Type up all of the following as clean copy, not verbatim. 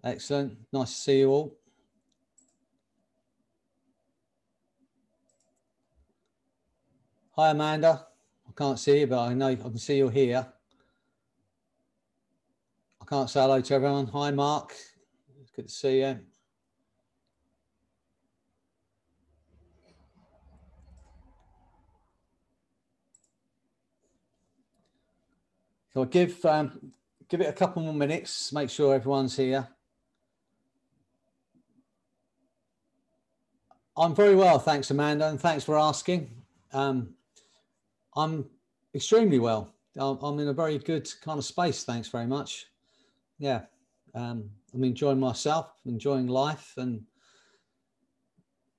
Excellent. Nice to see you all. Hi, Amanda. I can't see you, but I know I can see you here. I can't say hello to everyone. Hi, Mark. It's good to see you. So I'll give it a couple more minutes, make sure everyone's here. I'm very well, thanks, Amanda, and thanks for asking. I'm extremely well. I'm in a very good kind of space, thanks very much. Yeah, I'm enjoying myself, enjoying life, and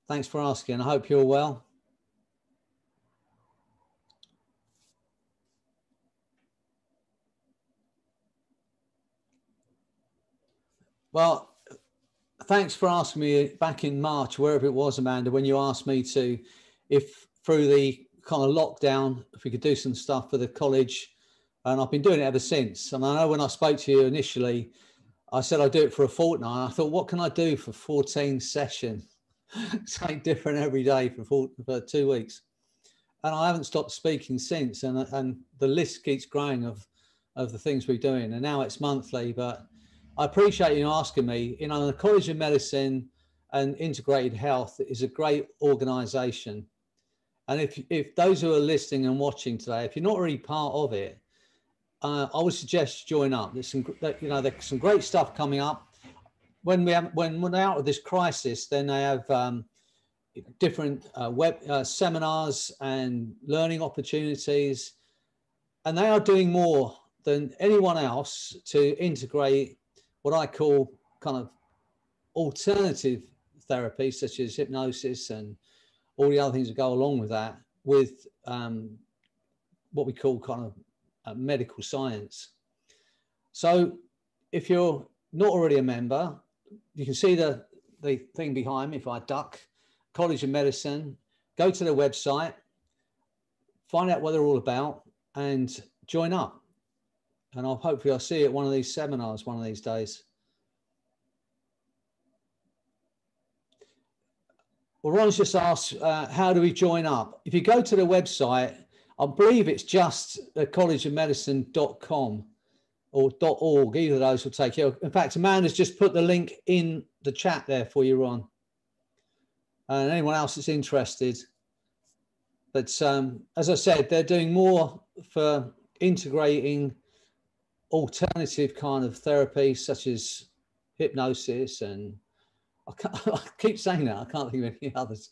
thanks for asking. I hope you're well. Well, thanks for asking me back in March, wherever it was, Amanda, when you asked me to, if through the kind of lockdown, if we could do some stuff for the college. And I've been doing it ever since. And I know when I spoke to you initially, I said I'd do it for a fortnight. I thought, what can I do for 14 sessions? Something different every day for 2 weeks. And I haven't stopped speaking since. And the list keeps growing of the things we're doing. And now it's monthly, but I appreciate you asking me. You know, the College of Medicine and Integrated Health is a great organisation. And if those who are listening and watching today, if you're not already part of it, I would suggest join up. There's some, there's some great stuff coming up. When we're out of this crisis, then they have different seminars and learning opportunities, and they are doing more than anyone else to integrate what I call kind of alternative therapy, such as hypnosis and all the other things that go along with that, with what we call kind of medical science. So if you're not already a member, you can see the thing behind me. If I duck, College of Medicine, go to their website, find out what they're all about, and join up. And hopefully I'll see you at one of these seminars one of these days. Well, Ron's just asked, how do we join up? If you go to the website, I believe it's just collegeofmedicine.com or .org. Either of those will take you. In fact, Amanda's just put the link in the chat there for you, Ron. And anyone else that's interested. But as I said, they're doing more for integrating alternative kind of therapy, such as hypnosis, and I keep saying that, I can't think of any others.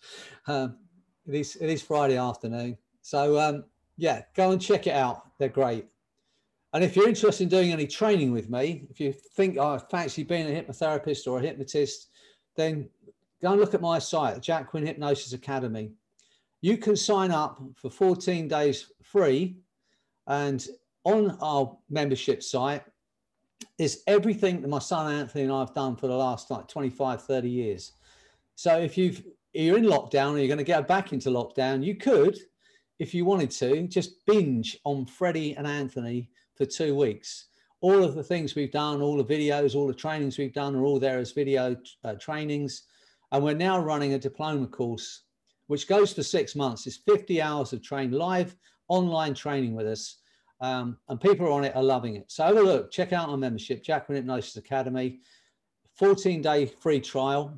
It is Friday afternoon. So yeah, go and check it out. They're great. And if you're interested in doing any training with me, if you think, oh, I fancy being a hypnotherapist or a hypnotist, then go and look at my site, Jack Quinn Hypnosis Academy. You can sign up for 14 days free, and on our membership site is everything that my son Anthony and I have done for the last like 25, 30 years. So if you're in lockdown or you're going to get back into lockdown, you could, if you wanted to, just binge on Freddie and Anthony for 2 weeks. All of the things we've done, all the videos, all the trainings we've done are all there as video trainings. And we're now running a diploma course, which goes for 6 months. It's 50 hours of live online training with us. And people on it are loving it. So have a look, check out our membership, Jack Quinn Hypnosis Academy, 14-day free trial,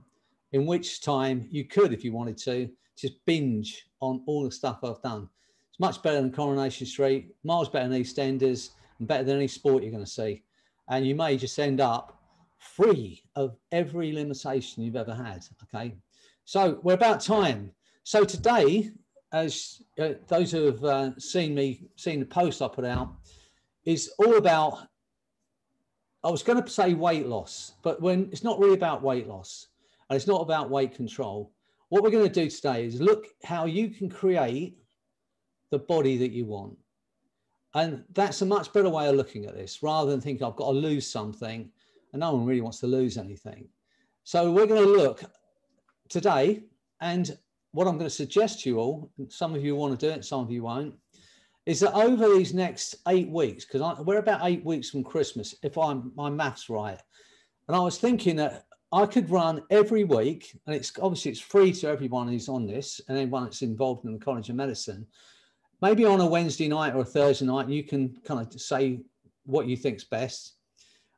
in which time you could, if you wanted to, just binge on all the stuff I've done. It's much better than Coronation Street, miles better than EastEnders, and better than any sport you're going to see. And you may just end up free of every limitation you've ever had, okay? So we're about time. So today, as those who have seen the post I put out, is all about, I was going to say weight loss, but when it's not really about weight loss and it's not about weight control. What we're going to do today is look how you can create the body that you want. And that's a much better way of looking at this, rather than thinking I've got to lose something, and no one really wants to lose anything. So we're going to look today, and what I'm going to suggest to you all, some of you want to do it, some of you won't, is that over these next 8 weeks, because we're about 8 weeks from Christmas, if my math's right, And I was thinking that I could run every week, and it's obviously it's free to everyone who's on this and anyone that's involved in the College of Medicine. Maybe on a Wednesday night or a Thursday night, you can kind of say what you think's best.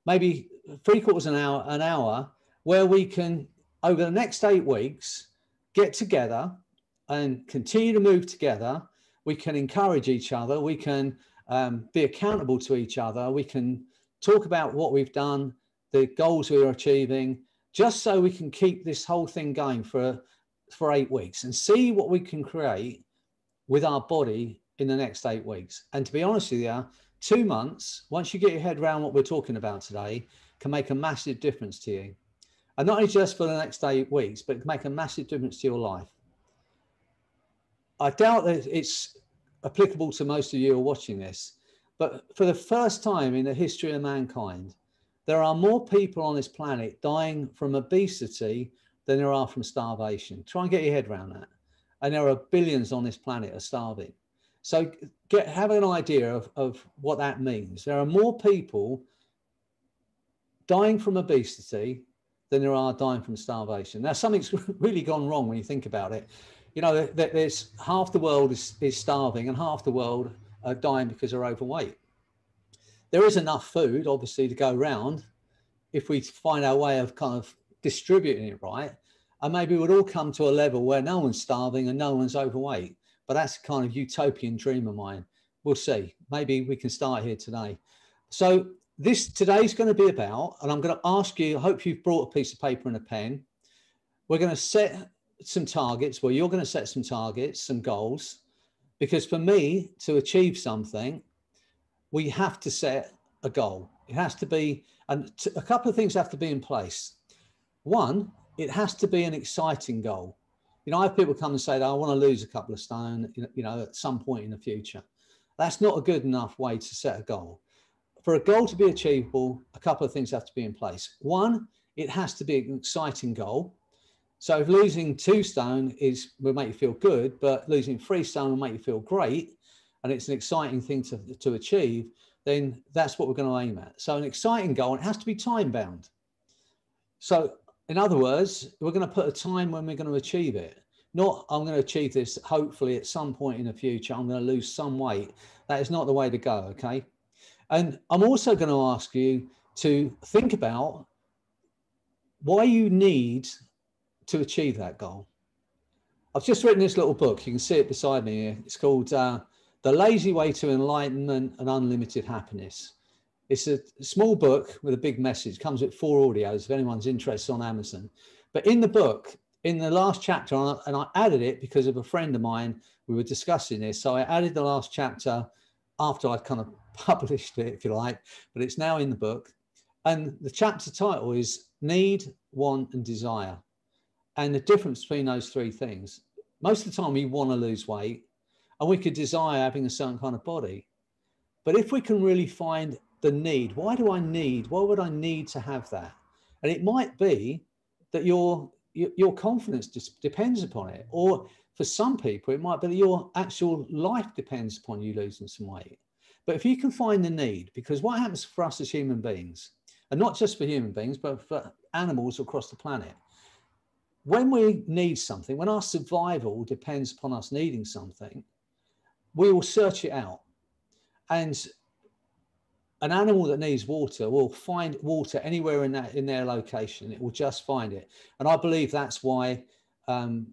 Maybe 3/4 an hour, where we can, over the next 8 weeks, get together and continue to move together. We can encourage each other. We can be accountable to each other. We can talk about what we've done, the goals we're achieving, just so we can keep this whole thing going for 8 weeks and see what we can create with our body in the next 8 weeks. And to be honest with you, 2 months, once you get your head around what we're talking about today, can make a massive difference to you. And not only just for the next 8 weeks, but it can make a massive difference to your life. I doubt that it's applicable to most of you who are watching this, but for the first time in the history of mankind, there are more people on this planet dying from obesity than there are from starvation. Try and get your head around that. And there are billions on this planet are starving. So have an idea of what that means. There are more people dying from obesity than there are dying from starvation. Now, something's really gone wrong when you think about it. You know, there's half the world is starving and half the world are dying because they're overweight. There is enough food, obviously, to go around if we find our way of kind of distributing it right. And maybe we'd all come to a level where no one's starving and no one's overweight. But that's a kind of utopian dream of mine. We'll see. Maybe we can start here today. So today's going to be about, and I'm going to ask you, I hope you've brought a piece of paper and a pen. We're going to set some targets. Well, you're going to set some targets, some goals, because for me to achieve something, we have to set a goal. It has to be, and a couple of things have to be in place. One, it has to be an exciting goal. You know, I have people come and say that I want to lose a couple of stone, you know, at some point in the future. That's not a good enough way to set a goal. For a goal to be achievable, a couple of things have to be in place. One, it has to be an exciting goal. So if losing 2 stone will make you feel good, but losing 3 stone will make you feel great, and it's an exciting thing to achieve, then that's what we're going to aim at. So an exciting goal, and it has to be time bound. So in other words, we're going to put a time when we're going to achieve it. Not, I'm going to achieve this hopefully at some point in the future, I'm going to lose some weight. That is not the way to go, okay? And I'm also going to ask you to think about why you need to achieve that goal. I've just written this little book. You can see it beside me here. It's called The Lazy Way to Enlightenment and Unlimited Happiness. It's a small book with a big message. It comes with 4 audios if anyone's interested on Amazon. But in the book, in the last chapter, and I added it because of a friend of mine, we were discussing this. So I added the last chapter after I'd kind of published it, if you like, but it's now in the book. And the chapter title is Need, Want, and Desire. And the difference between those 3 things. Most of the time we want to lose weight and we could desire having a certain kind of body. But if we can really find the need, why would I need to have that? And it might be that your confidence just depends upon it. Or for some people, it might be that your actual life depends upon you losing some weight. But if you can find the need, because what happens for us as human beings, and not just for human beings, but for animals across the planet, when we need something, when our survival depends upon us needing something, we will search it out. And an animal that needs water will find water anywhere in their location. It will just find it. And I believe that's why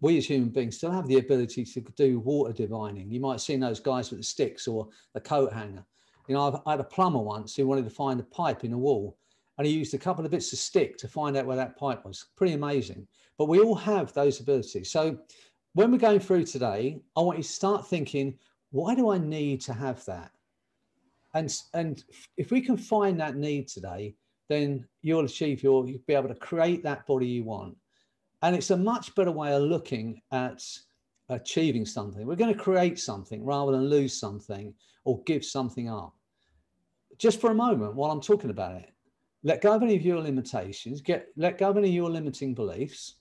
we as human beings still have the ability to do water divining. You might have seen those guys with the sticks or the coat hanger. You know, I had a plumber once who wanted to find a pipe in a wall, and he used a couple of bits of stick to find out where that pipe was. Pretty amazing. But we all have those abilities. So when we're going through today, I want you to start thinking, why do I need to have that? And if we can find that need today, then you'll be able to create that body you want. And it's a much better way of looking at achieving something. We're going to create something rather than lose something or give something up. Just for a moment, while I'm talking about it, let go of any of your limitations, let go of any of your limiting beliefs.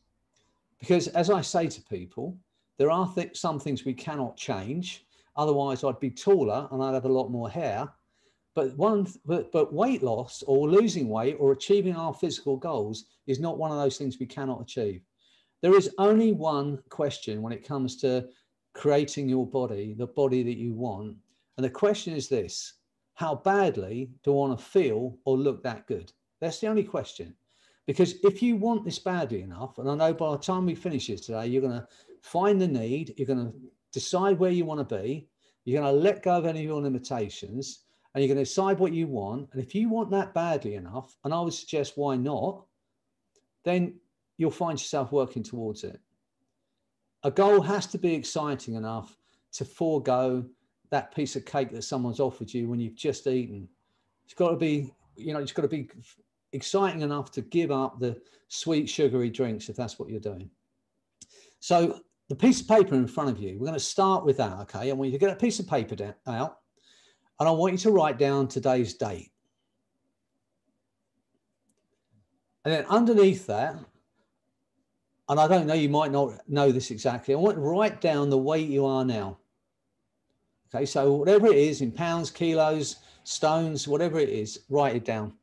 Because as I say to people, there are some things we cannot change. Otherwise, I'd be taller and I'd have a lot more hair. But weight loss or losing weight or achieving our physical goals is not one of those things we cannot achieve. There is only one question when it comes to creating your body, the body that you want. And the question is this: how badly do I want to feel or look that good? That's the only question. Because if you want this badly enough, and I know by the time we finish this today, you're going to find the need, you're going to decide where you want to be, you're going to let go of any of your limitations, and you're going to decide what you want. And if you want that badly enough, and I would suggest why not, then you'll find yourself working towards it. A goal has to be exciting enough to forego that piece of cake that someone's offered you when you've just eaten. It's got to be, it's got to be exciting enough to give up the sweet, sugary drinks if that's what you're doing. So the piece of paper in front of you, we're going to start with that, okay? I want you to get a piece of paper out, and I want you to write down today's date. And then underneath that, and I don't know, you might not know this exactly, I want you to write down the weight you are now. Okay, so whatever it is in pounds, kilos, stones, whatever it is, write it down.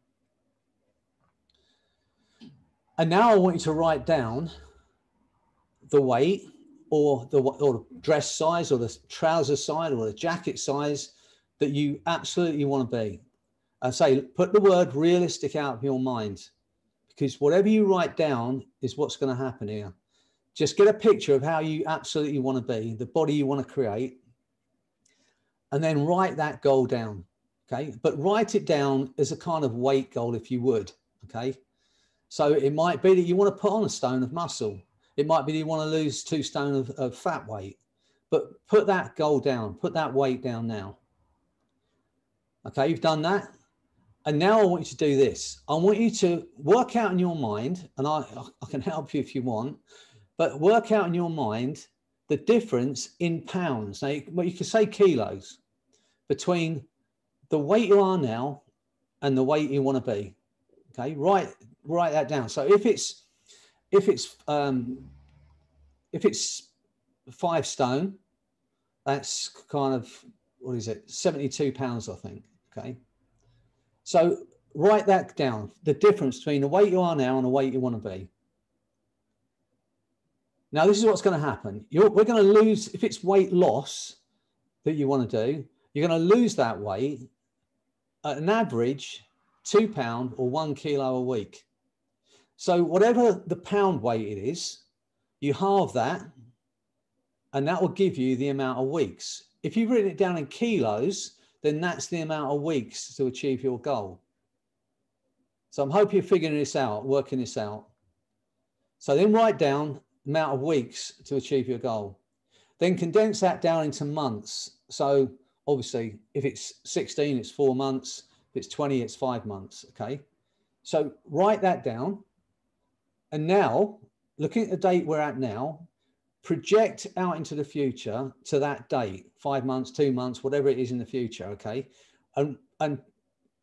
And now I want you to write down the weight or the dress size or the trouser size or the jacket size that you absolutely want to be. And say, put the word realistic out of your mind, because whatever you write down is what's going to happen here. Just get a picture of how you absolutely want to be, the body you want to create, and then write that goal down, okay? But write it down as a kind of weight goal, if you would, okay? So it might be that you want to put on a stone of muscle. It might be that you want to lose 2 stone of fat weight, but put that goal down, put that weight down now. Okay, you've done that. And now I want you to do this. I want you to work out in your mind, and I can help you if you want, but work out in your mind the difference in pounds. Now, you can say kilos, between the weight you are now and the weight you want to be. Okay, write that down. So if it's 5 stone, that's kind of, what is it, 72 pounds, I think. Okay, so write that down, the difference between the weight you are now and the weight you want to be. Now, this is what's going to happen. We're going to lose, if it's weight loss that you want to do, you're going to lose that weight at an average £2 or 1 kilo a week. So whatever the pound weight it is, you halve that, and that will give you the amount of weeks. If you've written it down in kilos, then that's the amount of weeks to achieve your goal. So I'm hoping you're figuring this out, working this out. So then write down the amount of weeks to achieve your goal. Then condense that down into months. So obviously, if it's 16, it's 4 months. If it's 20, it's 5 months, okay? So write that down. And now, looking at the date we're at now, project out into the future to that date, 5 months, 2 months, whatever it is in the future, okay? And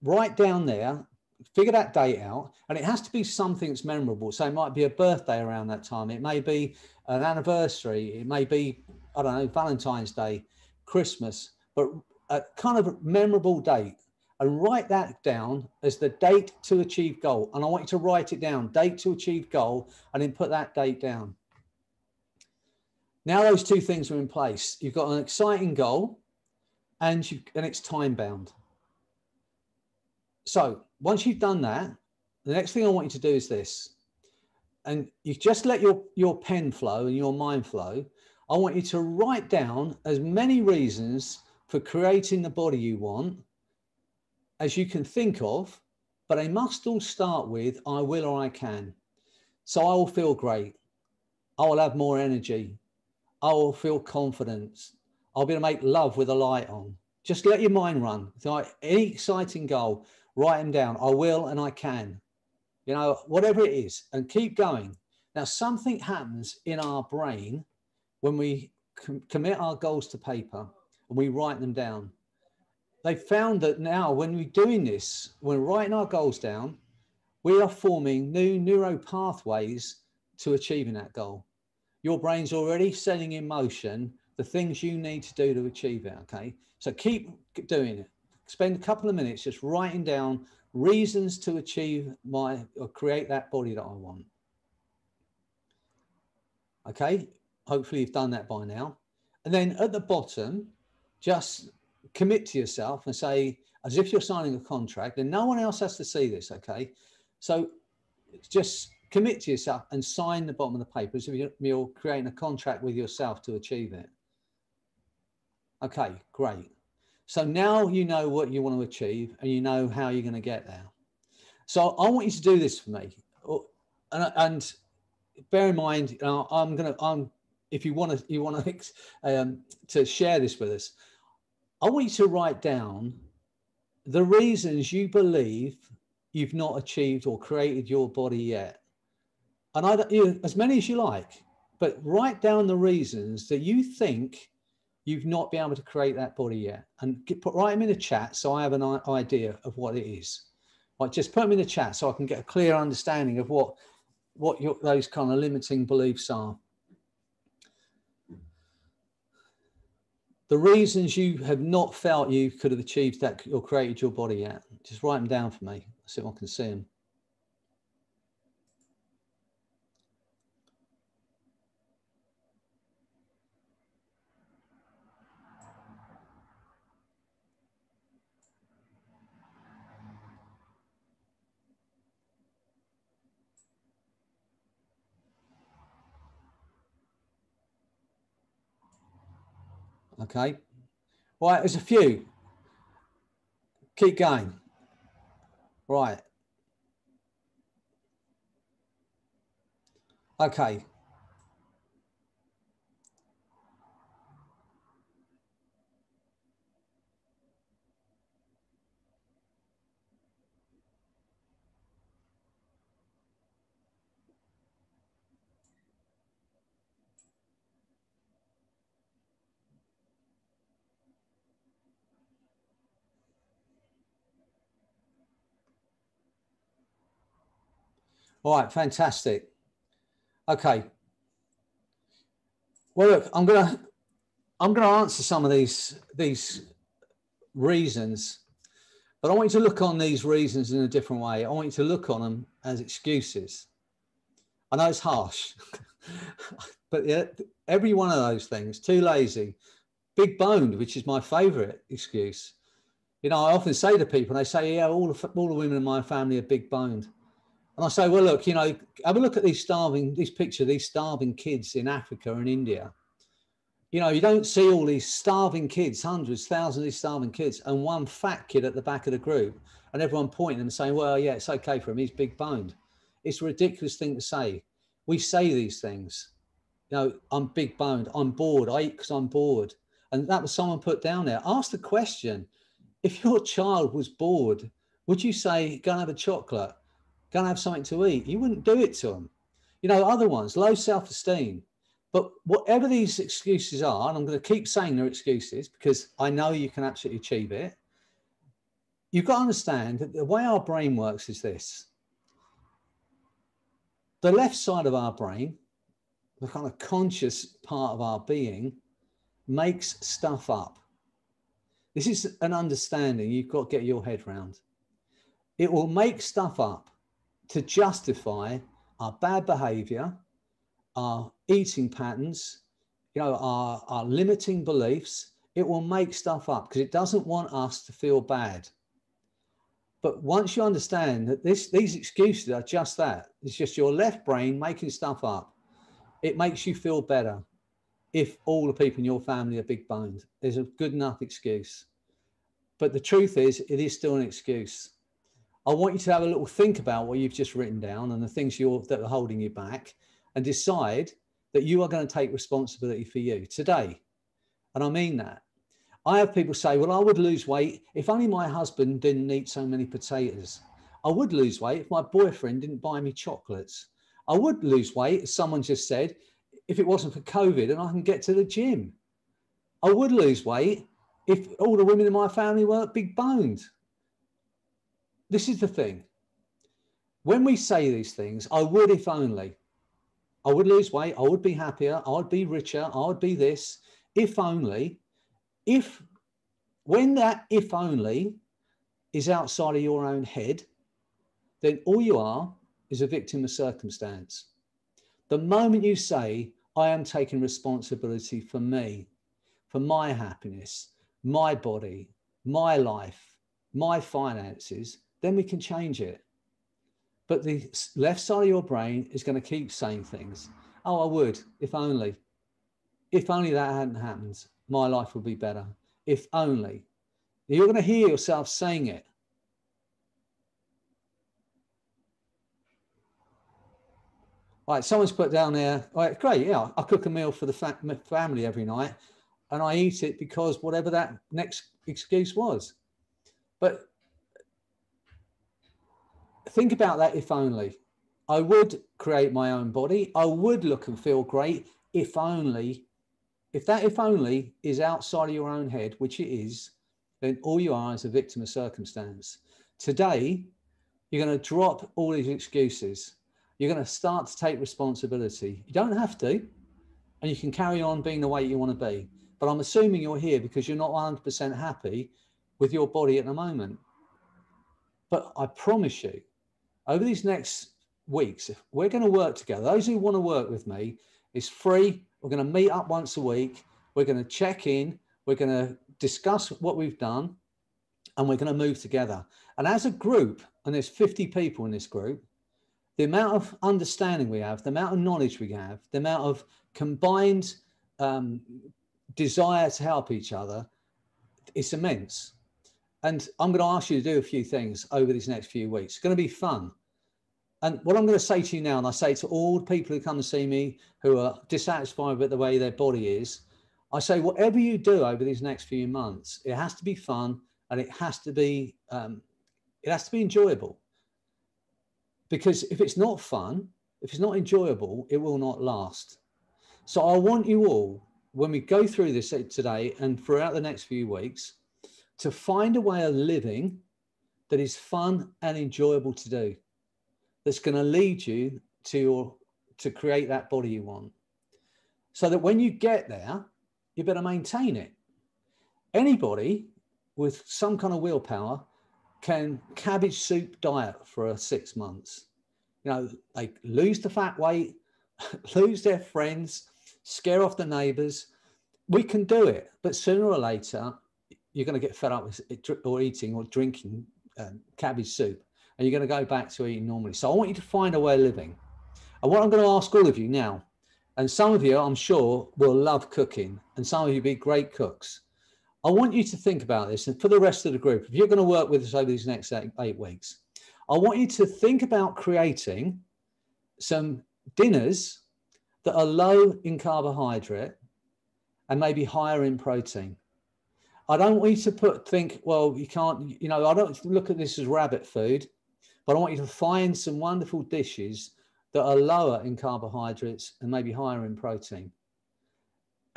write down there, figure that date out, and it has to be something that's memorable. So it might be a birthday around that time. It may be an anniversary. It may be, I don't know, Valentine's Day, Christmas, but a kind of memorable date. And write that down as the date to achieve goal. And I want you to write it down, date to achieve goal, and then put that date down. Now those 2 things are in place. You've got an exciting goal and it's time bound. So once you've done that, the next thing I want you to do is this. And you just let your pen flow and your mind flow. I want you to write down as many reasons for creating the body you want as you can think of, but they must all start with I will or I can. So I will feel great. I will have more energy. I will feel confidence. I'll be able to make love with a light on. Just let your mind run. So any exciting goal, write them down. I will and I can. You know, whatever it is, and keep going. Now, something happens in our brain when we commit our goals to paper and we write them down. They found that now when we're doing this, when we're writing our goals down, we are forming new neural pathways to achieving that goal. Your brain's already setting in motion the things you need to do to achieve it, okay? So keep doing it. spend a couple of minutes just writing down reasons to achieve or create that body that I want. Okay, hopefully you've done that by now. And then at the bottom, just commit to yourself and say, as if you're signing a contract, and no one else has to see this, okay? So just commit to yourself and sign the bottom of the paper as if you're creating a contract with yourself to achieve it. Okay, great. So now you know what you want to achieve and you know how you're going to get there. So I want you to do this for me. And bear in mind, if you want to share this with us, I want you to write down the reasons you believe you've not achieved or created your body yet. And as many as you like, but write down the reasons that you think you've not been able to create that body yet, and write them in the chat so I have an idea of what it is. Like, just put them in the chat so I can get a clear understanding of what those kind of limiting beliefs are. The reasons you have not felt you could have achieved that or created your body yet. Just write them down for me so I can see them. Okay. Right, there's a few. Keep going. Right. Okay. All right, fantastic. Okay. Well, look, I'm gonna answer some of these reasons, but I want you to look on these reasons in a different way. I want you to look on them as excuses. I know it's harsh, but yeah, every one of those things: too lazy, big boned, which is my favorite excuse. You know, I often say to people, they say, yeah, all the women in my family are big boned. And I say, well, look, you know, have a look at these starving kids in Africa and India. You know, you don't see all these starving kids, hundreds, thousands of these starving kids, and one fat kid at the back of the group, and everyone pointing and saying, well, yeah, it's okay for him, he's big boned. It's a ridiculous thing to say. We say these things. You know, I'm big boned, I'm bored, I eat because I'm bored. And that was someone put down there. Ask the question, if your child was bored, would you say, go and have a chocolate? Go and have something to eat? You wouldn't do it to them. You know, other ones, low self-esteem. But whatever these excuses are, and I'm going to keep saying they're excuses because I know you can absolutely achieve it. You've got to understand that the way our brain works is this. The left side of our brain, the kind of conscious part of our being, makes stuff up. This is an understanding you've got to get your head around. It will make stuff up to justify our bad behavior, our eating patterns, you know, our limiting beliefs. It will make stuff up because it doesn't want us to feel bad. But once you understand that these excuses are just that, it's just your left brain making stuff up. It makes you feel better if all the people in your family are big boned. There's a good enough excuse. But the truth is, it is still an excuse. I want you to have a little think about what you've just written down and the things that are holding you back, and decide that you are going to take responsibility for you today. And I mean that. I have people say, well, I would lose weight if only my husband didn't eat so many potatoes. I would lose weight if my boyfriend didn't buy me chocolates. I would lose weight, as someone just said, if it wasn't for COVID and I can get to the gym. I would lose weight if all the women in my family weren't big boned. This is the thing. When we say these things, I would if only. I would lose weight, I would be happier, I would be richer, I would be this, if only. When that if only is outside of your own head, then all you are is a victim of circumstance. The moment you say, I am taking responsibility for me, for my happiness, my body, my life, my finances, then we can change it. But the left side of your brain is going to keep saying things. Oh, I would, if only. If only that hadn't happened, my life would be better. If only. You're going to hear yourself saying it. Right, someone's put down there, right, great, yeah, I cook a meal for the family every night and I eat it because whatever that next excuse was. But think about that if only. I would create my own body. I would look and feel great if only. If that if only is outside of your own head, which it is, then all you are is a victim of circumstance. Today, you're going to drop all these excuses. You're going to start to take responsibility. You don't have to, and you can carry on being the way you want to be. But I'm assuming you're here because you're not 100% happy with your body at the moment. But I promise you, over these next weeks, we're going to work together. Those who want to work with me, it's free. We're going to meet up once a week. We're going to check in. We're going to discuss what we've done, and we're going to move together. And as a group, and there's 50 people in this group, the amount of understanding we have, the amount of knowledge we have, the amount of combined desire to help each other, it's immense. And I'm going to ask you to do a few things over these next few weeks. It's going to be fun. And what I'm going to say to you now, and I say to all the people who come and see me who are dissatisfied with the way their body is, I say, whatever you do over these next few months, it has to be fun and it has to be enjoyable. Because if it's not fun, if it's not enjoyable, it will not last. So I want you all, when we go through this today and throughout the next few weeks, to find a way of living that is fun and enjoyable to do, that's going to lead you to create that body you want. So that when you get there, you better maintain it. Anybody with some kind of willpower can cabbage soup diet for 6 months. You know, they lose the fat weight, lose their friends, scare off the neighbors. We can do it, but sooner or later, you're going to get fed up with or eating or drinking cabbage soup, and you're going to go back to eating normally. So I want you to find a way of living. And what I'm going to ask all of you now, and some of you, I'm sure, will love cooking, and some of you will be great cooks. I want you to think about this, and for the rest of the group, if you're going to work with us over these next 8 weeks, I want you to think about creating some dinners that are low in carbohydrate and maybe higher in protein. I don't want you to think, well, you can't, you know, I don't look at this as rabbit food, but I want you to find some wonderful dishes that are lower in carbohydrates and maybe higher in protein.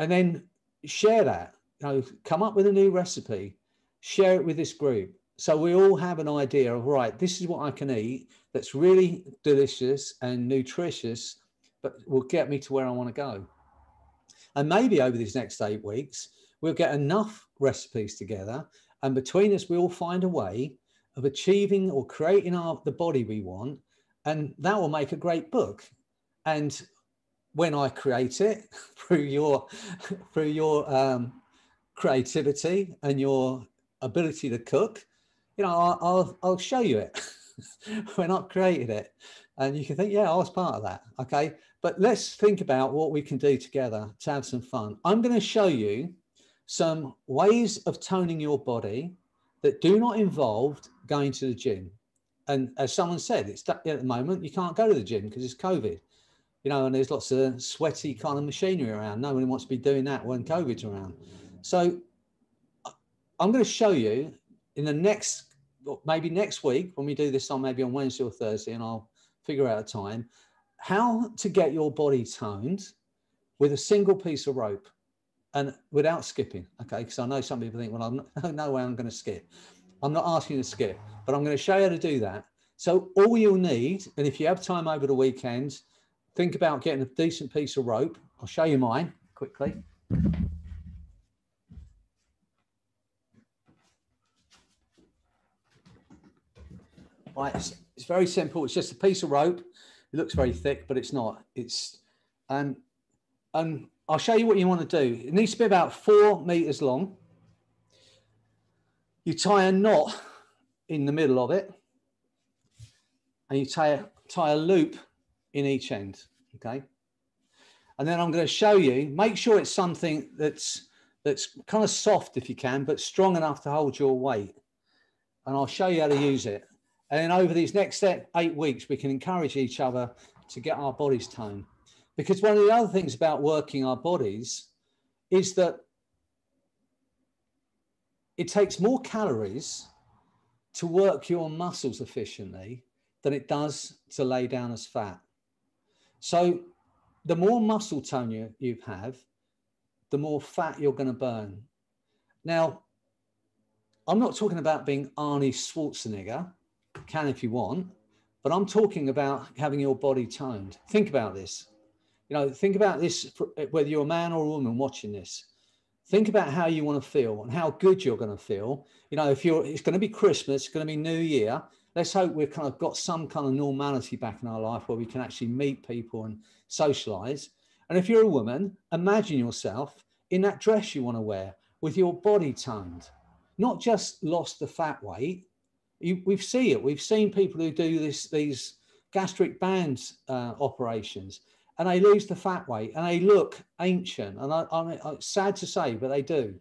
And then share that, you know, come up with a new recipe, share it with this group. So we all have an idea of, right, this is what I can eat that's really delicious and nutritious, but will get me to where I want to go. And maybe over these next 8 weeks, we'll get enough recipes together, and between us, we'll find a way of achieving or creating the body we want, and that will make a great book. And when I create it through your creativity and your ability to cook, you know, I'll show you it when I've created it, and you can think, yeah, I was part of that. Okay, but let's think about what we can do together to have some fun. I'm going to show you some ways of toning your body that do not involve going to the gym. And as someone said, it's at the moment you can't go to the gym because it's COVID, you know, and there's lots of sweaty kind of machinery around. No one wants to be doing that when COVID's around. So I'm going to show you in the next, maybe next week when we do this on maybe on Wednesday or Thursday, and I'll figure out a time, how to get your body toned with a single piece of rope and without skipping. Okay, because I know some people think, well, no way I'm going to skip. I'm not asking you to skip, but I'm going to show you how to do that. So all you'll need, and if you have time over the weekend, think about getting a decent piece of rope. I'll show you mine quickly. Right, it's very simple. It's just a piece of rope. It looks very thick, but it's not. It's and I'll show you what you want to do. It needs to be about 4 meters long. You tie a knot in the middle of it, and you tie a loop in each end. Okay, and then I'm going to show you. Make sure it's something that's kind of soft if you can, but strong enough to hold your weight. And I'll show you how to use it. And then over these next 8 weeks, we can encourage each other to get our bodies toned. Because one of the other things about working our bodies is that it takes more calories to work your muscles efficiently than it does to lay down as fat. So the more muscle tone you have, the more fat you're going to burn. Now, I'm not talking about being Arnie Schwarzenegger, can if you want, but I'm talking about having your body toned. Think about this. Think about this, whether you're a man or a woman watching this. Think about how you want to feel and how good you're going to feel. It's going to be Christmas, it's going to be New Year. Let's hope we've kind of got some kind of normality back in our life where we can actually meet people and socialize. And if you're a woman, imagine yourself in that dress you want to wear with your body toned. Not just lost the fat weight. We've seen people who do these gastric band operations, and they lose the fat weight and they look ancient. And I'm sad to say, but they do.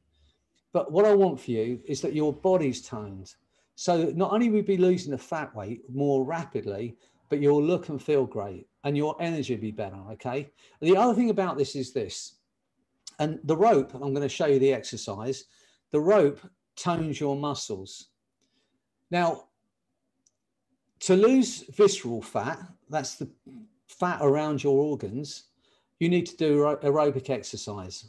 But what I want for you is that your body's toned. So not only will you be losing the fat weight more rapidly, but you'll look and feel great and your energy will be better, okay? The other thing about this is this, and the rope, I'm going to show you the exercise. The rope tones your muscles. Now, to lose visceral fat, that's the fat around your organs, you need to do aerobic exercise.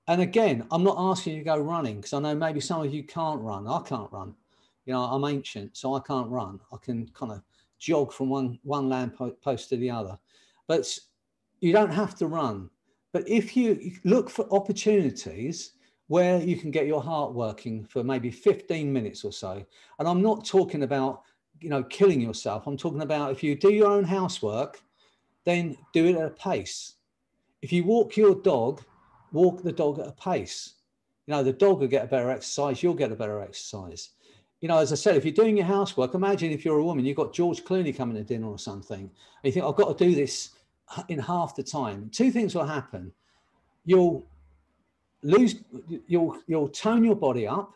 And again, I'm not asking you to go running because I know maybe some of you can't run. I can't run. I'm ancient, so I can't run. I can kind of jog from one lamp post to the other. But you don't have to run. But if you look for opportunities where you can get your heart working for maybe 15 minutes or so. And I'm not talking about, killing yourself. I'm talking about if you do your own housework, then do it at a pace. If you walk your dog, walk the dog at a pace. The dog will get a better exercise, you'll get a better exercise. As I said, if you're doing your housework, imagine if you're a woman, you've got George Clooney coming to dinner or something, and you think, I've got to do this in half the time. Two things will happen. You'll tone your body up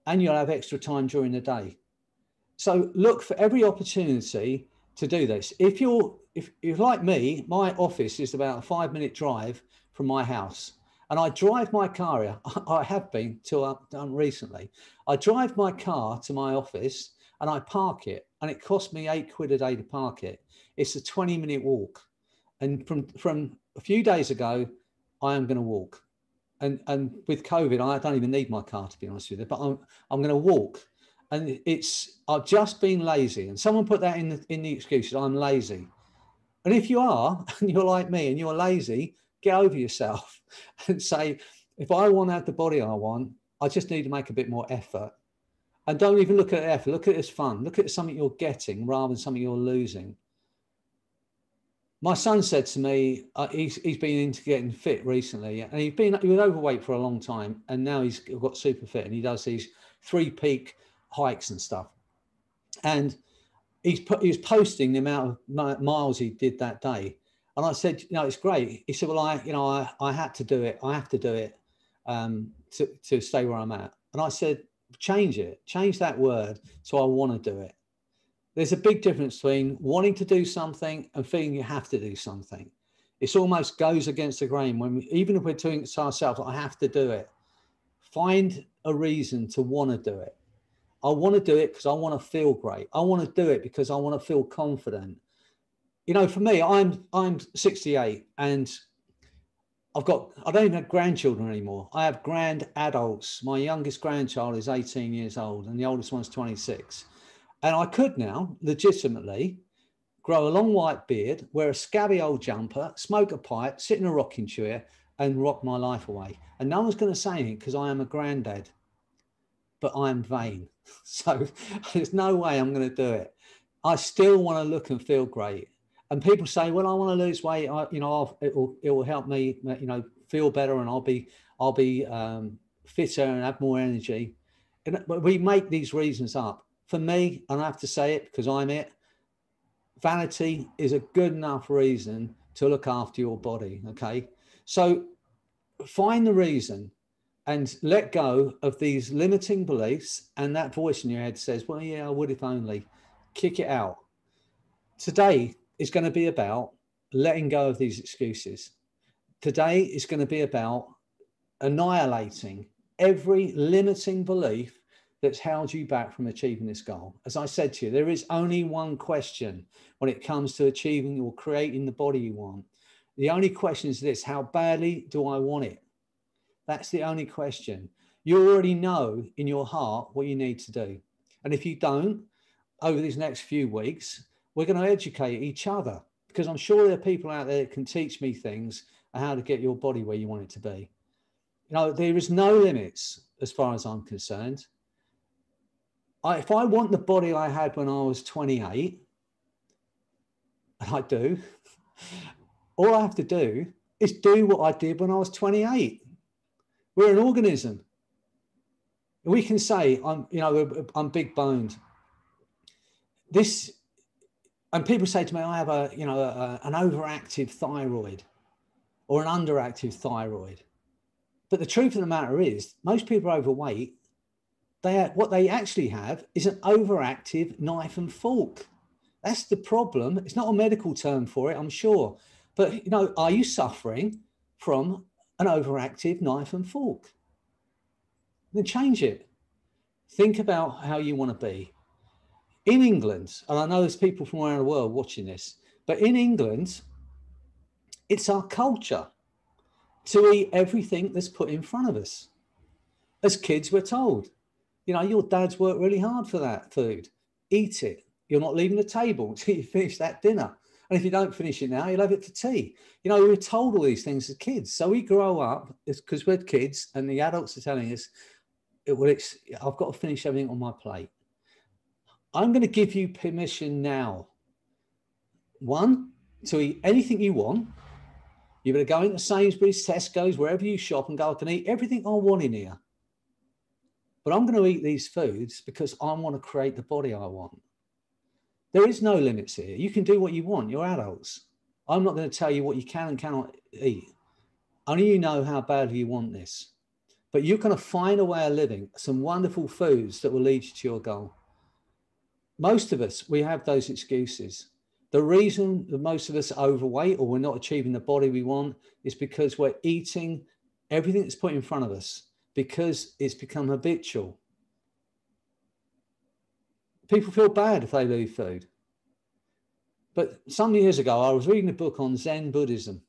and you'll have extra time during the day. So look for every opportunity to do this. If you're like me, my office is about a 5-minute drive from my house. And I drive my car here. I have been till recently. I drive my car to my office and I park it, and it costs me £8 a day to park it. It's a 20-minute walk. And from a few days ago, I am going to walk. And with COVID, I don't even need my car, to be honest with you, but I'm going to walk. And I've just been lazy. And someone put that in the excuses, I'm lazy. And if you are, and you're like me and you're lazy, get over yourself and say, if I want to have the body I want, I just need to make a bit more effort. And don't even look at effort, look at it as fun. Look at it as something you're getting rather than something you're losing. My son said to me, he's been into getting fit recently, and he was overweight for a long time, and now he's got super fit, and he does these 3 peak hikes and stuff. And he was posting the amount of miles he did that day. And I said, it's great. He said, well, I had to do it. I have to do it to stay where I'm at. And I said, change that word. So I want to do it. There's a big difference between wanting to do something and feeling you have to do something. It almost goes against the grain even if we're doing it to ourselves, I have to do it. Find a reason to want to do it. I want to do it because I want to feel great. I want to do it because I want to feel confident. For me, I'm 68 and I don't even have grandchildren anymore. I have grand adults. My youngest grandchild is 18 years old and the oldest one's 26. And I could now legitimately grow a long white beard, wear a scabby old jumper, smoke a pipe, sit in a rocking chair and rock my life away. And no one's going to say anything because I am a granddad, but I am vain. So there's no way I'm going to do it. I still want to look and feel great. And people say, well, I want to lose weight. It will help me, feel better, and I'll be fitter and have more energy. But we make these reasons up. For me, and I have to say it because I'm it, vanity is a good enough reason to look after your body. Okay. So find the reason and let go of these limiting beliefs. And that voice in your head says, well, yeah, I would if only. Kick it out. Today is going to be about letting go of these excuses. Today is going to be about annihilating every limiting belief that's held you back from achieving this goal. As I said to you, there is only one question when it comes to achieving or creating the body you want. The only question is this: how badly do I want it? That's the only question. You already know in your heart what you need to do. And if you don't, over these next few weeks, we're going to educate each other, because I'm sure there are people out there that can teach me things on how to get your body where you want it to be. There is no limits as far as I'm concerned. If I want the body I had when I was 28, and I do, all I have to do is do what I did when I was 28. We're an organism. We can say I'm big boned. And people say to me, I have an overactive thyroid or an underactive thyroid. But the truth of the matter is, most people are overweight. What they actually have is an overactive knife and fork. That's the problem. It's not a medical term for it, I'm sure. But, are you suffering from an overactive knife and fork? Then change it. Think about how you want to be. In England, and I know there's people from around the world watching this, but in England, it's our culture to eat everything that's put in front of us. As kids, we're told, your dad's worked really hard for that food. Eat it. You're not leaving the table until you finish that dinner. And if you don't finish it now, you'll have it for tea. We're told all these things as kids. So we grow up because we're kids, and the adults are telling us, I've got to finish everything on my plate. I'm going to give you permission now. 1, to eat anything you want. You better go into Sainsbury's, Tesco's, wherever you shop, and go, I can eat everything I want in here. But I'm going to eat these foods because I want to create the body I want. There is no limits here. You can do what you want. You're adults. I'm not going to tell you what you can and cannot eat. Only you know how badly you want this. But you're going to find a way of living, some wonderful foods that will lead you to your goal. Most of us, we have those excuses. The reason that most of us are overweight or we're not achieving the body we want is because we're eating everything that's put in front of us, because it's become habitual. People feel bad if they leave food. But some years ago, I was reading a book on Zen Buddhism.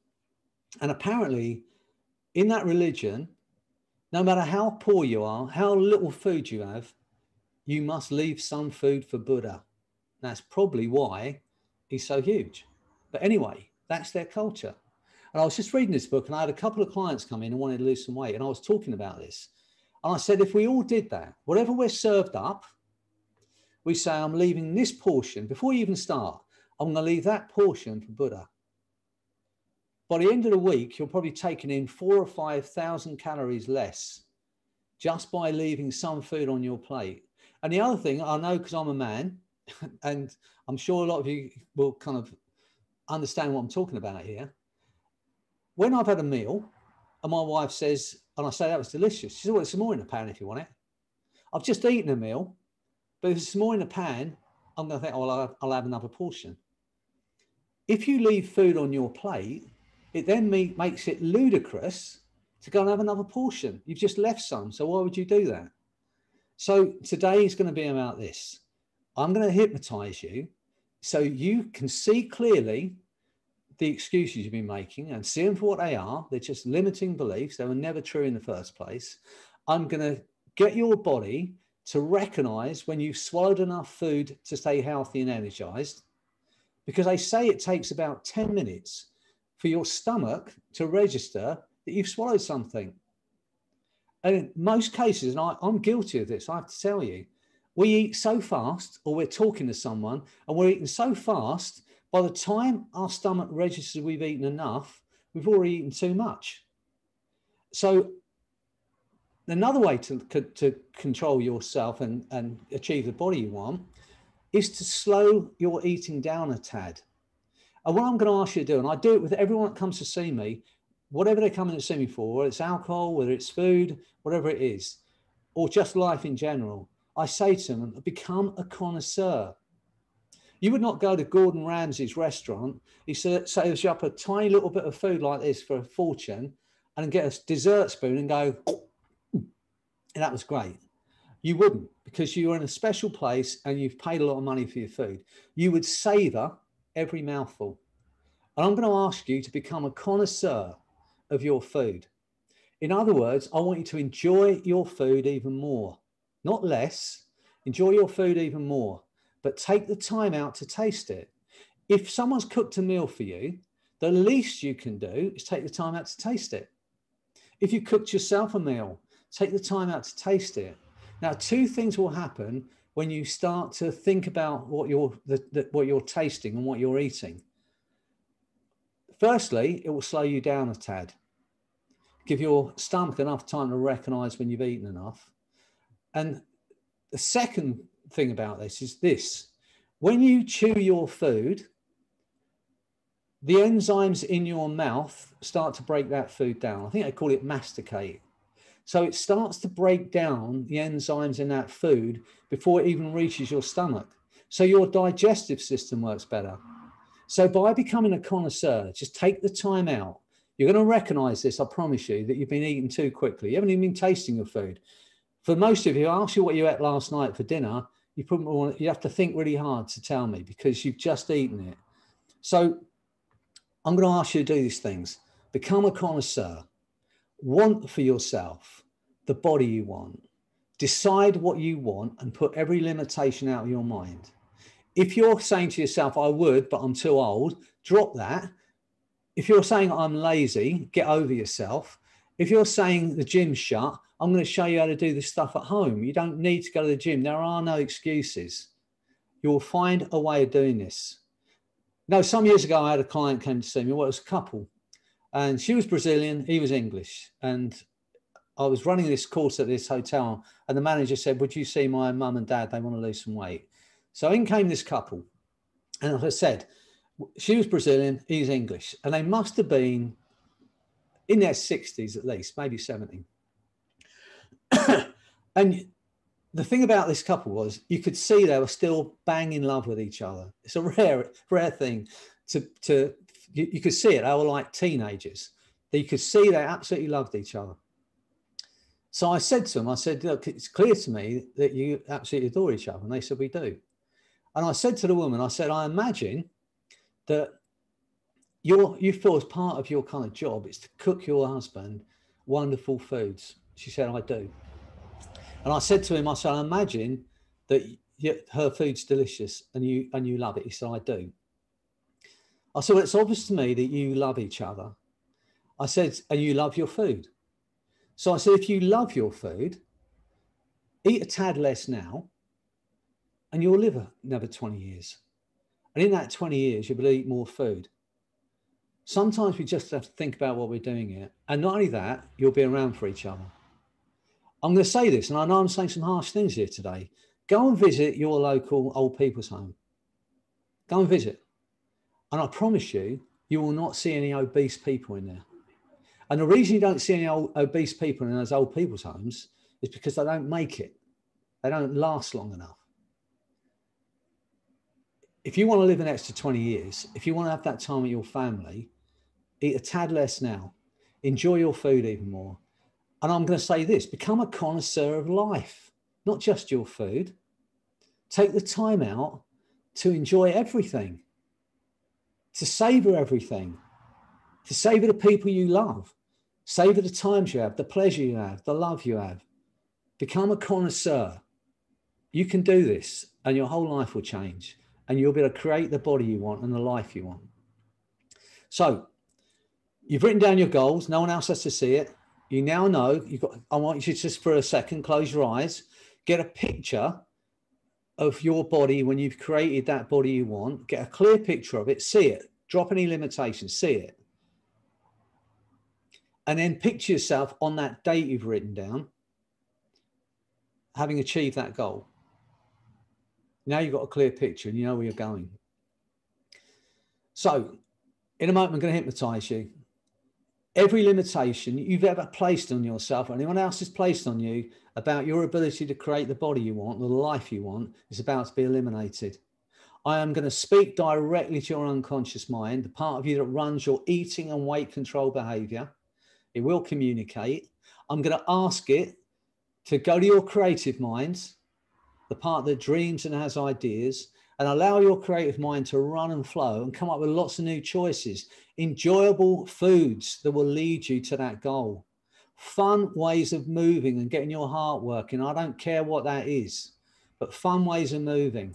And apparently, in that religion, no matter how poor you are, how little food you have, you must leave some food for Buddha. That's probably why he's so huge. But anyway, that's their culture. And I was just reading this book, and I had a couple of clients come in and wanted to lose some weight. And I was talking about this. And I said, if we all did that, whatever we're served up, we say, I'm leaving this portion. Before you even start, I'm going to leave that portion for Buddha. By the end of the week, you're probably taking in 4,000 or 5,000 calories less just by leaving some food on your plate. And the other thing, I know because I'm a man, and I'm sure a lot of you will kind of understand what I'm talking about here. When I've had a meal and my wife says, and I say, that was delicious. She says, well, there's some more in the pan if you want it. I've just eaten a meal, but if there's some more in the pan, I'm going to think, oh, I'll have another portion. If you leave food on your plate, it then makes it ludicrous to go and have another portion. You've just left some, so why would you do that? So today is going to be about this. I'm going to hypnotize you so you can see clearly the excuses you've been making and see them for what they are. They're just limiting beliefs. They were never true in the first place. I'm going to get your body to recognize when you've swallowed enough food to stay healthy and energized, because they say it takes about 10 minutes for your stomach to register that you've swallowed something. And in most cases, and I'm guilty of this, I have to tell you, We eat so fast, or we're talking to someone and we're eating so fast, by the time our stomach registers we've eaten enough, we've already eaten too much. So another way to control yourself and achieve the body you want is to slow your eating down a tad. And what I'm going to ask you to do, and I do it with everyone that comes to see me, whatever they're coming to see me for, whether it's alcohol, whether it's food, whatever it is, or just life in general, I say to them, become a connoisseur. You would not go to Gordon Ramsay's restaurant. He serves you up a tiny little bit of food like this for a fortune and get a dessert spoon and go, and that was great. You wouldn't, because you're in a special place and you've paid a lot of money for your food. You would savor every mouthful. And I'm going to ask you to become a connoisseur of your food. In other words, I want you to enjoy your food even more, not less. Enjoy your food even more, but take the time out to taste it. If someone's cooked a meal for you, the least you can do is take the time out to taste it. If you cooked yourself a meal, take the time out to taste it. Now, two things will happen when you start to think about what you're tasting and what you're eating. Firstly, it will slow you down a tad. Give your stomach enough time to recognize when you've eaten enough. And the second thing about this is this: when you chew your food, the enzymes in your mouth start to break that food down. I think they call it masticate. So it starts to break down the enzymes in that food before it even reaches your stomach. So your digestive system works better. So by becoming a connoisseur, just take the time out. You're going to recognize this, I promise you, that you've been eating too quickly. You haven't even been tasting your food. For most of you, I ask you what you ate last night for dinner, you have to think really hard to tell me because you've just eaten it. So I'm going to ask you to do these things. Become a connoisseur. Want for yourself the body you want. Decide what you want and put every limitation out of your mind. If you're saying to yourself, I would, but I'm too old, drop that. If you're saying I'm lazy, get over yourself. If you're saying the gym's shut, I'm going to show you how to do this stuff at home. You don't need to go to the gym. There are no excuses. You will find a way of doing this. No, some years ago, I had a client came to see me. Well, it was a couple. And she was Brazilian, he was English. And I was running this course at this hotel. And the manager said, would you see my mum and dad? They want to lose some weight. So in came this couple. And as I said, she was Brazilian, he's English. And they must have been in their 60s at least, maybe 70. And the thing about this couple was you could see they were still bang in love with each other. It's a rare thing you could see it. They were like teenagers. You could see they absolutely loved each other. So I said to them, I said, look, it's clear to me that you absolutely adore each other. And they said, we do. And I said to the woman, I said, I imagine that you feel as part of your kind of job is to cook your husband wonderful foods. She said, I do. And I said to him, I said, I imagine that her food's delicious and you love it. He said, I do. I said, well, it's obvious to me that you love each other. I said, and you love your food. So I said, if you love your food, eat a tad less now and you'll live another 20 years. And in that 20 years, you'll eat more food. Sometimes we just have to think about what we're doing here. And not only that, you'll be around for each other. I'm going to say this, and I know I'm saying some harsh things here today. Go and visit your local old people's home. Go and visit. And I promise you, you will not see any obese people in there. And the reason you don't see any obese people in those old people's homes is because they don't make it. They don't last long enough. If you want to live an extra 20 years, if you want to have that time with your family, eat a tad less now. Enjoy your food even more. And I'm going to say this, become a connoisseur of life, not just your food. Take the time out to enjoy everything, to savor everything, to savor the people you love, savor the times you have, the pleasure you have, the love you have. Become a connoisseur. You can do this and your whole life will change and you'll be able to create the body you want and the life you want. So you've written down your goals. No one else has to see it. You now know I want you to just for a second, close your eyes, get a picture of your body when you've created that body you want. Get a clear picture of it, see it, drop any limitations, see it. And then picture yourself on that date you've written down, having achieved that goal. Now you've got a clear picture and you know where you're going. So in a moment, I'm going to hypnotize you. Every limitation you've ever placed on yourself or anyone else has placed on you about your ability to create the body you want, the life you want, is about to be eliminated. I am going to speak directly to your unconscious mind, the part of you that runs your eating and weight control behavior. It will communicate. I'm going to ask it to go to your creative mind, the part that dreams and has ideas, and allow your creative mind to run and flow and come up with lots of new choices, enjoyable foods that will lead you to that goal, fun ways of moving and getting your heart working. I don't care what that is, but fun ways of moving.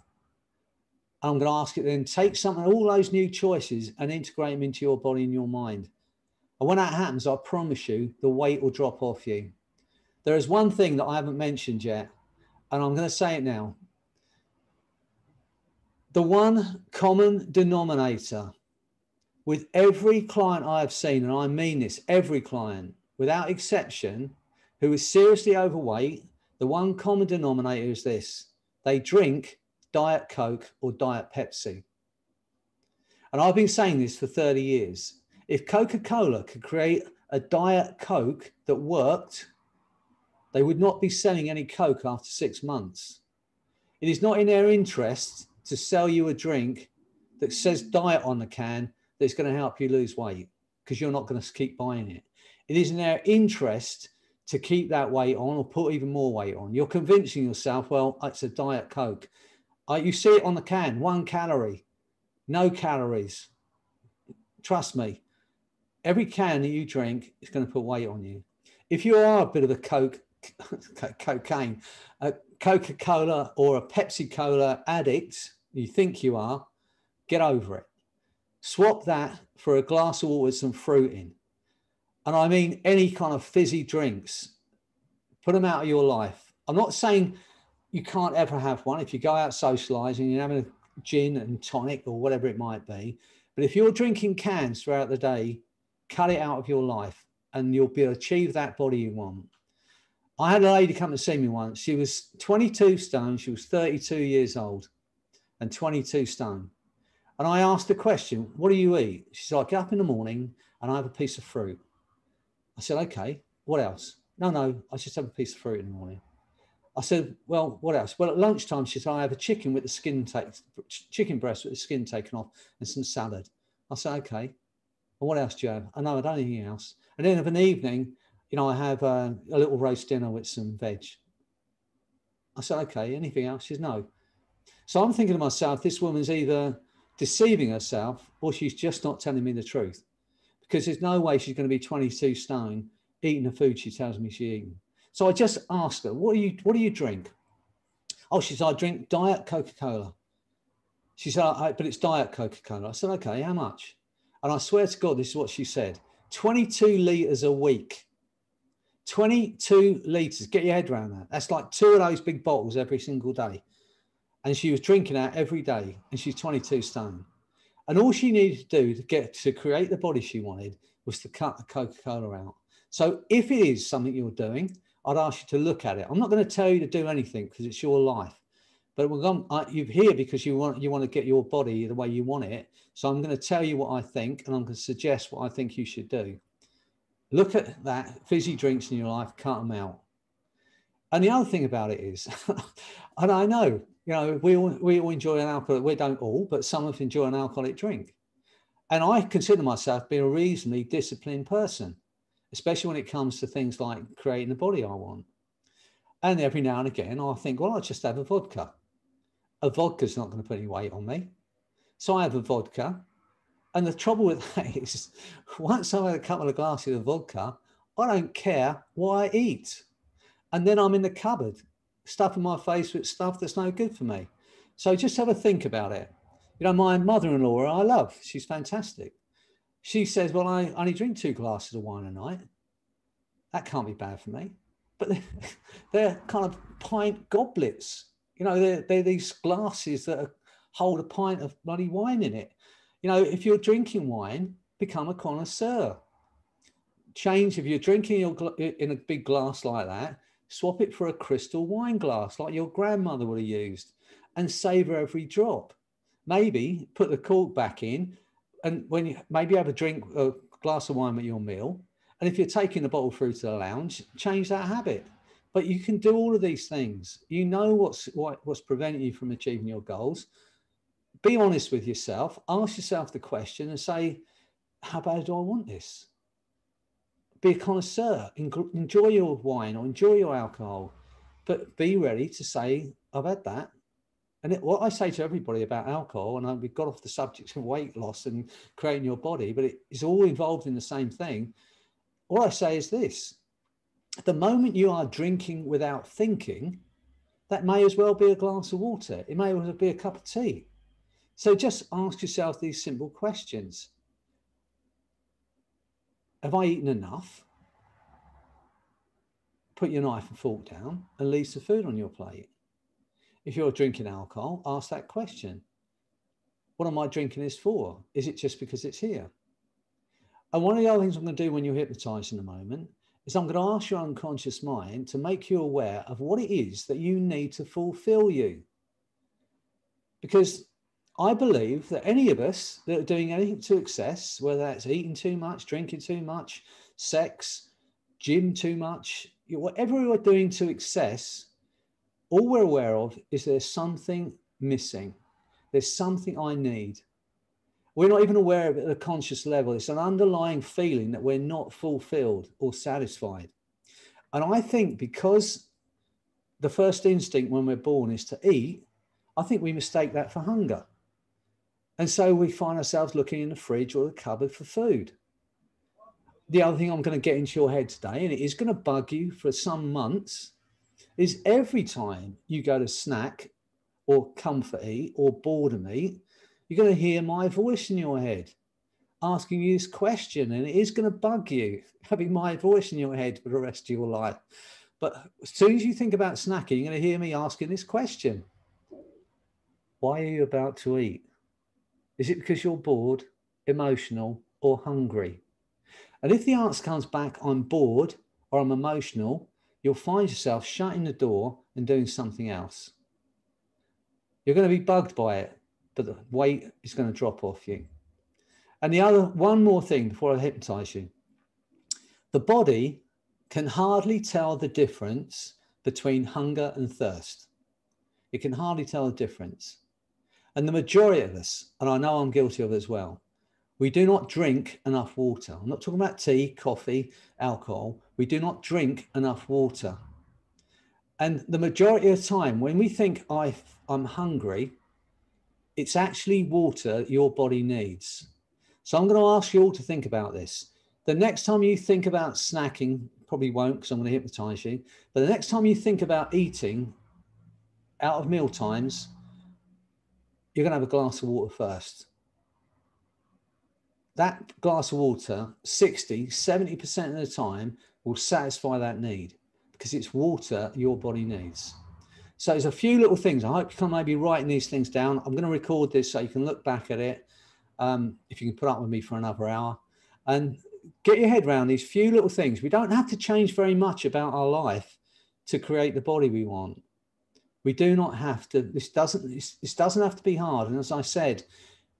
I'm going to ask it then, take something, all those new choices and integrate them into your body and your mind. And when that happens, I promise you, the weight will drop off you. There is one thing that I haven't mentioned yet, and I'm going to say it now. The one common denominator with every client I have seen, and I mean this, every client, without exception, who is seriously overweight, the one common denominator is this: they drink Diet Coke or Diet Pepsi. And I've been saying this for 30 years. If Coca-Cola could create a Diet Coke that worked, they would not be selling any Coke after 6 months. It is not in their interest to sell you a drink that says diet on the can that's going to help you lose weight, because you're not going to keep buying it. It is in their interest to keep that weight on or put even more weight on. You're convincing yourself, well, it's a Diet Coke. You see it on the can, 1 calorie, no calories. Trust me, every can that you drink is going to put weight on you. If you are a bit of a Coca-Cola or a Pepsi-Cola addict, you think you are, get over it. Swap that for a glass of water with some fruit in. And I mean any kind of fizzy drinks. Put them out of your life. I'm not saying you can't ever have one. If you go out socializing, you're having a gin and tonic or whatever it might be. But if you're drinking cans throughout the day, cut it out of your life and you'll be able to achieve that body you want. I had a lady come to see me once. She was 22 stone. She was 32 years old and 22 stone. And I asked the question, what do you eat? She's like, get up in the morning and I have a piece of fruit. I said, okay, what else? No, I just have a piece of fruit in the morning. I said, well, what else? Well, at lunchtime, she said, I have a chicken with the skin chicken breast with the skin taken off and some salad. I said, okay. Well, what else do you have? I know, I don't eat anything else. And then of an evening, you know, I have a little roast dinner with some veg. I said, okay, anything else? She said, no. So I'm thinking to myself, this woman's either deceiving herself or she's just not telling me the truth, because there's no way she's going to be 22 stone eating the food she tells me she's eating. So I just asked her, what do you drink? Oh, she said, I drink Diet Coca-Cola. She said, but it's Diet Coca-Cola. I said, okay, how much? And I swear to God, this is what she said. 22 litres a week. 22 litres. Get your head around that. That's like 2 of those big bottles every single day. And she was drinking that every day. And she's 22 stone. And all she needed to do to create the body she wanted was to cut the Coca-Cola out. So if it is something you're doing, I'd ask you to look at it. I'm not going to tell you to do anything because it's your life. But you're here because you want to get your body the way you want it. So I'm going to tell you what I think, and I'm going to suggest what I think you should do. Look at that, fizzy drinks in your life, cut them out. And the other thing about it is, and I know, you know, we all enjoy an alcoholic, we don't all, but some of us enjoy an alcoholic drink. And I consider myself being a reasonably disciplined person, especially when it comes to things like creating the body I want. And every now and again, I think, well, I'll just have a vodka. A vodka's not going to put any weight on me. So I have a vodka. And the trouble with that is, once I've had a couple of glasses of vodka, I don't care what I eat. And then I'm in the cupboard, stuffing my face with stuff that's no good for me. So just have a think about it. You know, my mother-in-law, I love, she's fantastic. She says, well, I only drink 2 glasses of wine a night. That can't be bad for me. But they're kind of pint goblets. You know, they're these glasses that hold a pint of bloody wine in it. You know, if you're drinking wine, become a connoisseur. Change, if you're drinking in a big glass like that, swap it for a crystal wine glass like your grandmother would have used, and savor every drop. Maybe put the cork back in, and when you maybe have a glass of wine with your meal. And if you're taking the bottle through to the lounge, change that habit. But you can do all of these things. You know what's preventing you from achieving your goals. Be honest with yourself. Ask yourself the question and say, how bad do I want this? Be a connoisseur. Enjoy your wine or enjoy your alcohol, but be ready to say, I've had that. And what I say to everybody about alcohol, and we've got off the subject of weight loss and creating your body, but it's all involved in the same thing. All I say is this: the moment you are drinking without thinking, that may as well be a glass of water. It may as well be a cup of tea. So just ask yourself these simple questions. Have I eaten enough? Put your knife and fork down and leave some food on your plate. If you're drinking alcohol, ask that question. What am I drinking this for? Is it just because it's here? And one of the other things I'm going to do when you're hypnotized in a moment is I'm going to ask your unconscious mind to make you aware of what it is that you need to fulfill you. Because I believe that any of us that are doing anything to excess, whether that's eating too much, drinking too much, sex, gym too much, whatever we're doing to excess, all we're aware of is there's something missing. There's something I need. We're not even aware of it at a conscious level. It's an underlying feeling that we're not fulfilled or satisfied. And I think because the first instinct when we're born is to eat, I think we mistake that for hunger. And so we find ourselves looking in the fridge or the cupboard for food. The other thing I'm going to get into your head today, and it is going to bug you for some months, is every time you go to snack or comfort eat or boredom eat, you're going to hear my voice in your head asking you this question, and it is going to bug you having my voice in your head for the rest of your life. But as soon as you think about snacking, you're going to hear me asking this question: why are you about to eat? Is it because you're bored, emotional, or hungry? And if the answer comes back, I'm bored or I'm emotional, you'll find yourself shutting the door and doing something else. You're going to be bugged by it, but the weight is going to drop off you. And one more thing before I hypnotize you. The body can hardly tell the difference between hunger and thirst. It can hardly tell the difference. And the majority of us, and I know I'm guilty of it as well, we do not drink enough water. I'm not talking about tea, coffee, alcohol. We do not drink enough water. And the majority of the time, when we think I'm hungry, it's actually water your body needs. So I'm going to ask you all to think about this. The next time you think about snacking, probably won't because I'm going to hypnotize you, but the next time you think about eating out of meal times, you're going to have a glass of water first. That glass of water, 60-70% of the time, will satisfy that need because it's water your body needs. So there's a few little things. I hope you can maybe writing these things down. I'm going to record this so you can look back at it. If you can put up with me for another hour and get your head around these few little things. We don't have to change very much about our life to create the body we want. We do not have to. This doesn't have to be hard. And as I said,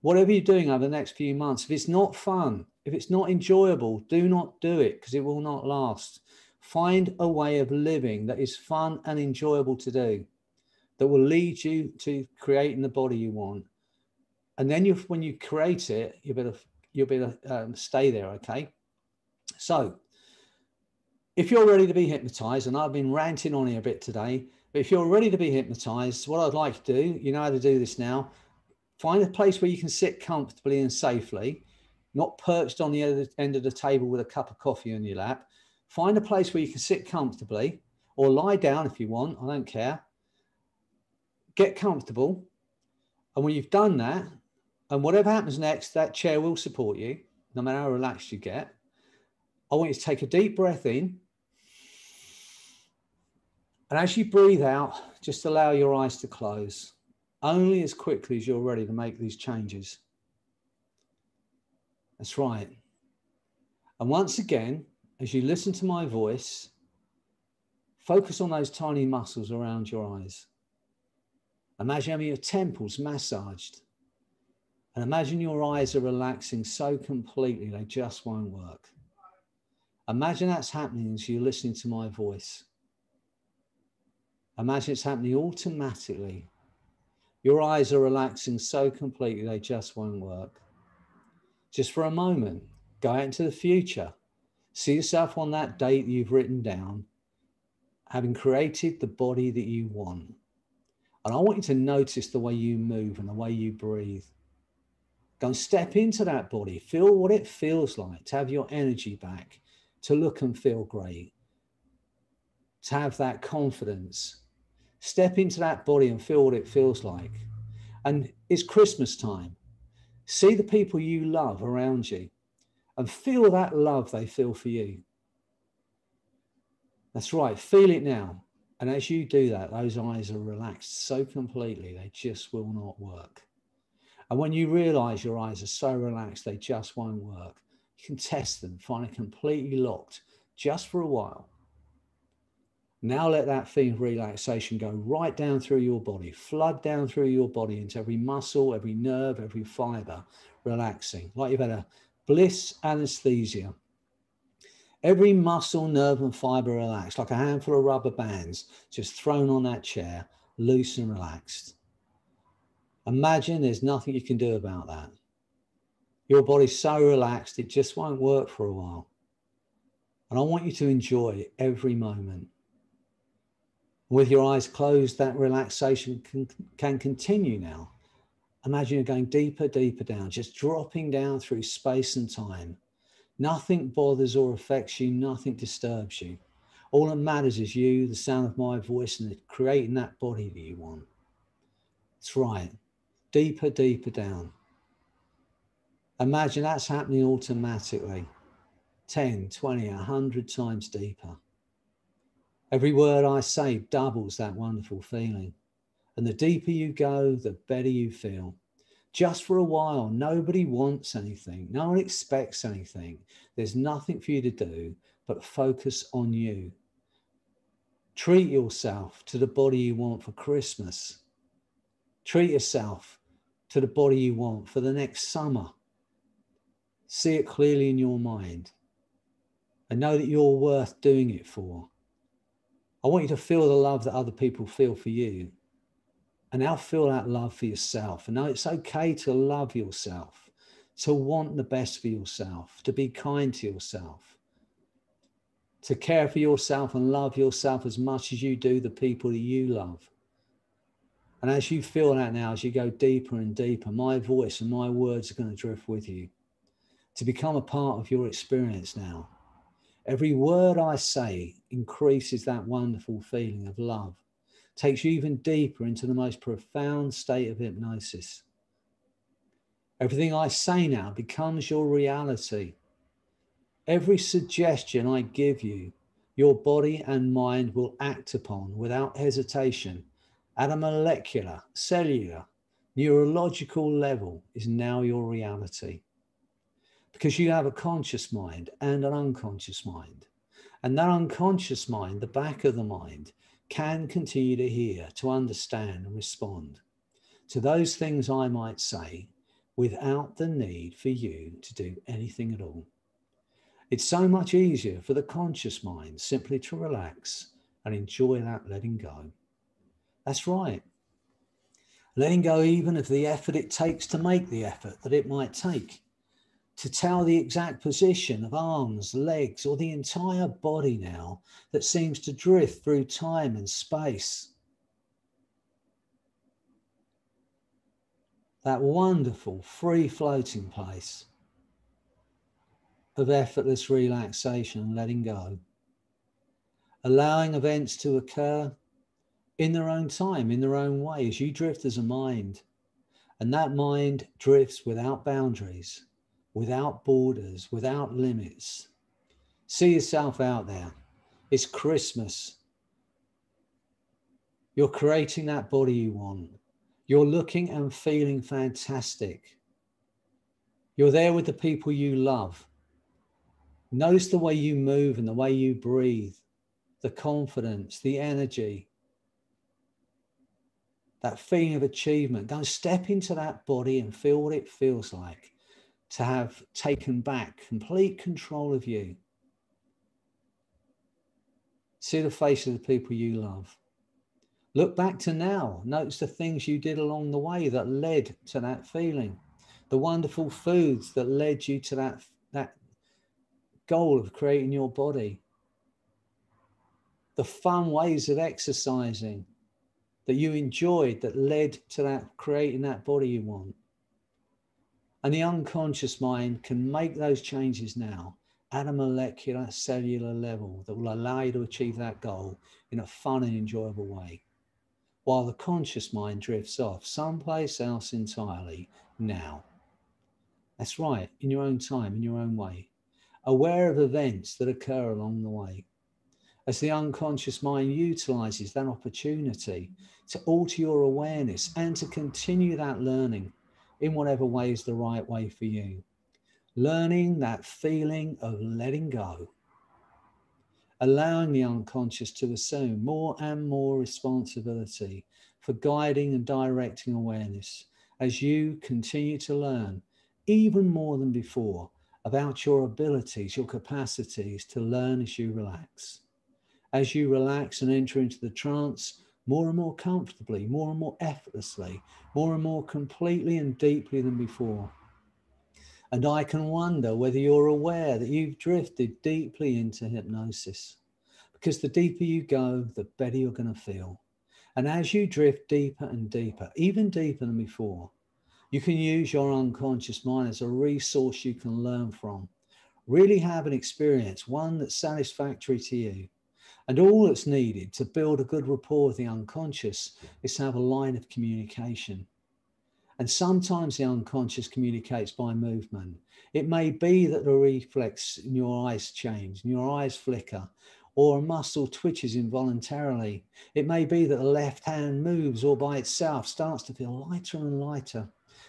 whatever you're doing over the next few months, if it's not fun, if it's not enjoyable, do not do it because it will not last. Find a way of living that is fun and enjoyable to do, that will lead you to creating the body you want. And then when you create it, you'll better stay there, okay? So if you're ready to be hypnotized, and I've been ranting on here a bit today, but if you're ready to be hypnotized, what I'd like to do, you know how to do this now, find a place where you can sit comfortably and safely, not perched on the end of the table with a cup of coffee on your lap. Find a place where you can sit comfortably or lie down if you want, I don't care. Get comfortable. And when you've done that, and whatever happens next, that chair will support you, no matter how relaxed you get. I want you to take a deep breath in And as you breathe out, just allow your eyes to close, only as quickly as you're ready to make these changes. That's right. And once again, as you listen to my voice, focus on those tiny muscles around your eyes. Imagine having your temples massaged. And imagine your eyes are relaxing so completely they just won't work. Imagine that's happening as you're listening to my voice. Imagine it's happening automatically. Your eyes are relaxing so completely they just won't work. Just for a moment, go out into the future. See yourself on that date that you've written down, having created the body that you want. And I want you to notice the way you move and the way you breathe. Go and step into that body. Feel what it feels like to have your energy back, to look and feel great, to have that confidence. Step into that body and feel what it feels like. And it's Christmas time. See the people you love around you and feel that love they feel for you. That's right. Feel it now. And as you do that, those eyes are relaxed so completely, they just will not work. And when you realize your eyes are so relaxed, they just won't work, you can test them, find it completely locked just for a while. Now let that feeling of relaxation go right down through your body, flood down through your body into every muscle, every nerve, every fiber, relaxing, like you've had a bliss anesthesia. Every muscle, nerve and fiber relaxed, like a handful of rubber bands just thrown on that chair, loose and relaxed. Imagine there's nothing you can do about that. Your body's so relaxed, it just won't work for a while. And I want you to enjoy every moment. With your eyes closed, that relaxation can continue now. Imagine you're going deeper, deeper down, just dropping down through space and time. Nothing bothers or affects you, nothing disturbs you. All that matters is you, the sound of my voice, and creating that body that you want. That's right. Deeper, deeper down. Imagine that's happening automatically. 10, 20, 100 times deeper. Every word I say doubles that wonderful feeling. And the deeper you go, the better you feel. Just for a while, nobody wants anything. No one expects anything. There's nothing for you to do but focus on you. Treat yourself to the body you want for Christmas. Treat yourself to the body you want for the next summer. See it clearly in your mind and know that you're worth doing it for. I want you to feel the love that other people feel for you. And now feel that love for yourself. And know it's okay to love yourself, to want the best for yourself, to be kind to yourself, to care for yourself and love yourself as much as you do the people that you love. And as you feel that now, as you go deeper and deeper, my voice and my words are going to drift with you to become a part of your experience now. Every word I say increases that wonderful feeling of love, takes you even deeper into the most profound state of hypnosis. Everything I say now becomes your reality. Every suggestion I give you, your body and mind will act upon without hesitation at a molecular, cellular, neurological level is now your reality. Because you have a conscious mind and an unconscious mind. And that unconscious mind, the back of the mind, can continue to hear, to understand and respond to those things I might say without the need for you to do anything at all. It's so much easier for the conscious mind simply to relax and enjoy that letting go. That's right. Letting go even of the effort it takes to make the effort that it might take. To tell the exact position of arms, legs, or the entire body now that seems to drift through time and space. That wonderful free floating place of effortless relaxation and letting go. Allowing events to occur in their own time, in their own way, as you drift as a mind. And that mind drifts without boundaries, without borders, without limits. See yourself out there. It's Christmas. You're creating that body you want. You're looking and feeling fantastic. You're there with the people you love. Notice the way you move and the way you breathe, the confidence, the energy, that feeling of achievement. Go and step into that body and feel what it feels like to have taken back complete control of you. See the face of the people you love. Look back to now. Notice the things you did along the way that led to that feeling. The wonderful foods that led you to that goal of creating your body. The fun ways of exercising that you enjoyed that led to that creating that body you want. And the unconscious mind can make those changes now at a molecular, cellular level that will allow you to achieve that goal in a fun and enjoyable way, while the conscious mind drifts off someplace else entirely now. That's right, in your own time, in your own way, aware of events that occur along the way. As the unconscious mind utilizes that opportunity to alter your awareness and to continue that learning in whatever way is the right way for you. Learning that feeling of letting go, allowing the unconscious to assume more and more responsibility for guiding and directing awareness as you continue to learn even more than before about your abilities, your capacities to learn as you relax. As you relax and enter into the trance more and more comfortably, more and more effortlessly, more and more completely and deeply than before. And I can wonder whether you're aware that you've drifted deeply into hypnosis, because the deeper you go, the better you're going to feel. And as you drift deeper and deeper, even deeper than before, you can use your unconscious mind as a resource you can learn from. Really have an experience, one that's satisfactory to you. And all that's needed to build a good rapport with the unconscious is to have a line of communication. And sometimes the unconscious communicates by movement. It may be that the reflex in your eyes change, and your eyes flicker, or a muscle twitches involuntarily. It may be that the left hand moves all by itself, starts to feel lighter and lighter,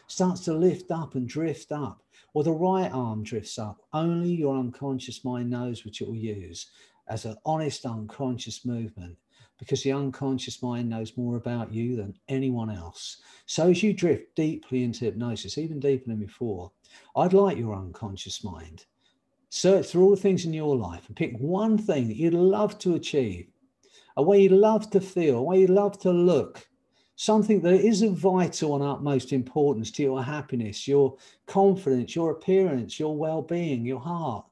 starts to lift up and drift up, or the right arm drifts up. Only your unconscious mind knows which it will use as an honest unconscious movement, because the unconscious mind knows more about you than anyone else. So as you drift deeply into hypnosis, even deeper than before, I'd like your unconscious mind search through all the things in your life and pick one thing that you'd love to achieve, a way you'd love to feel, a way you'd love to look, something that is of vital and utmost importance to your happiness, your confidence, your appearance, your well-being, your heart,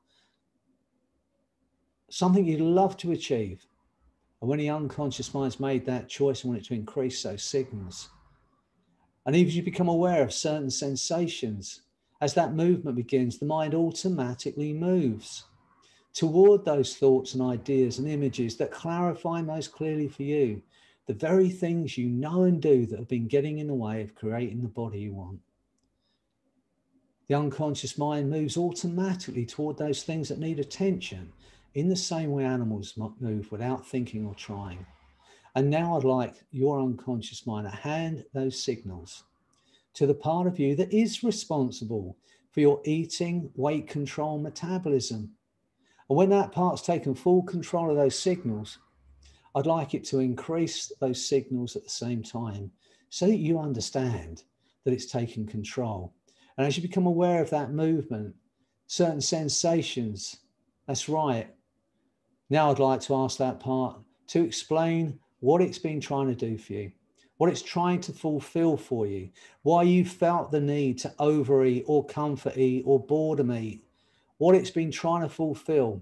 something you'd love to achieve. And when the unconscious mind's made that choice, I want it to increase those signals. And even as you become aware of certain sensations, as that movement begins, the mind automatically moves toward those thoughts and ideas and images that clarify most clearly for you the very things you know and do that have been getting in the way of creating the body you want. The unconscious mind moves automatically toward those things that need attention in the same way animals move without thinking or trying. And now I'd like your unconscious mind to hand those signals to the part of you that is responsible for your eating, weight control, metabolism. And when that part's taken full control of those signals, I'd like it to increase those signals at the same time so that you understand that it's taken control. And as you become aware of that movement, certain sensations, that's right. Now I'd like to ask that part to explain what it's been trying to do for you, what it's trying to fulfill for you, why you felt the need to overeat or comfort eat or boredom eat, what it's been trying to fulfill.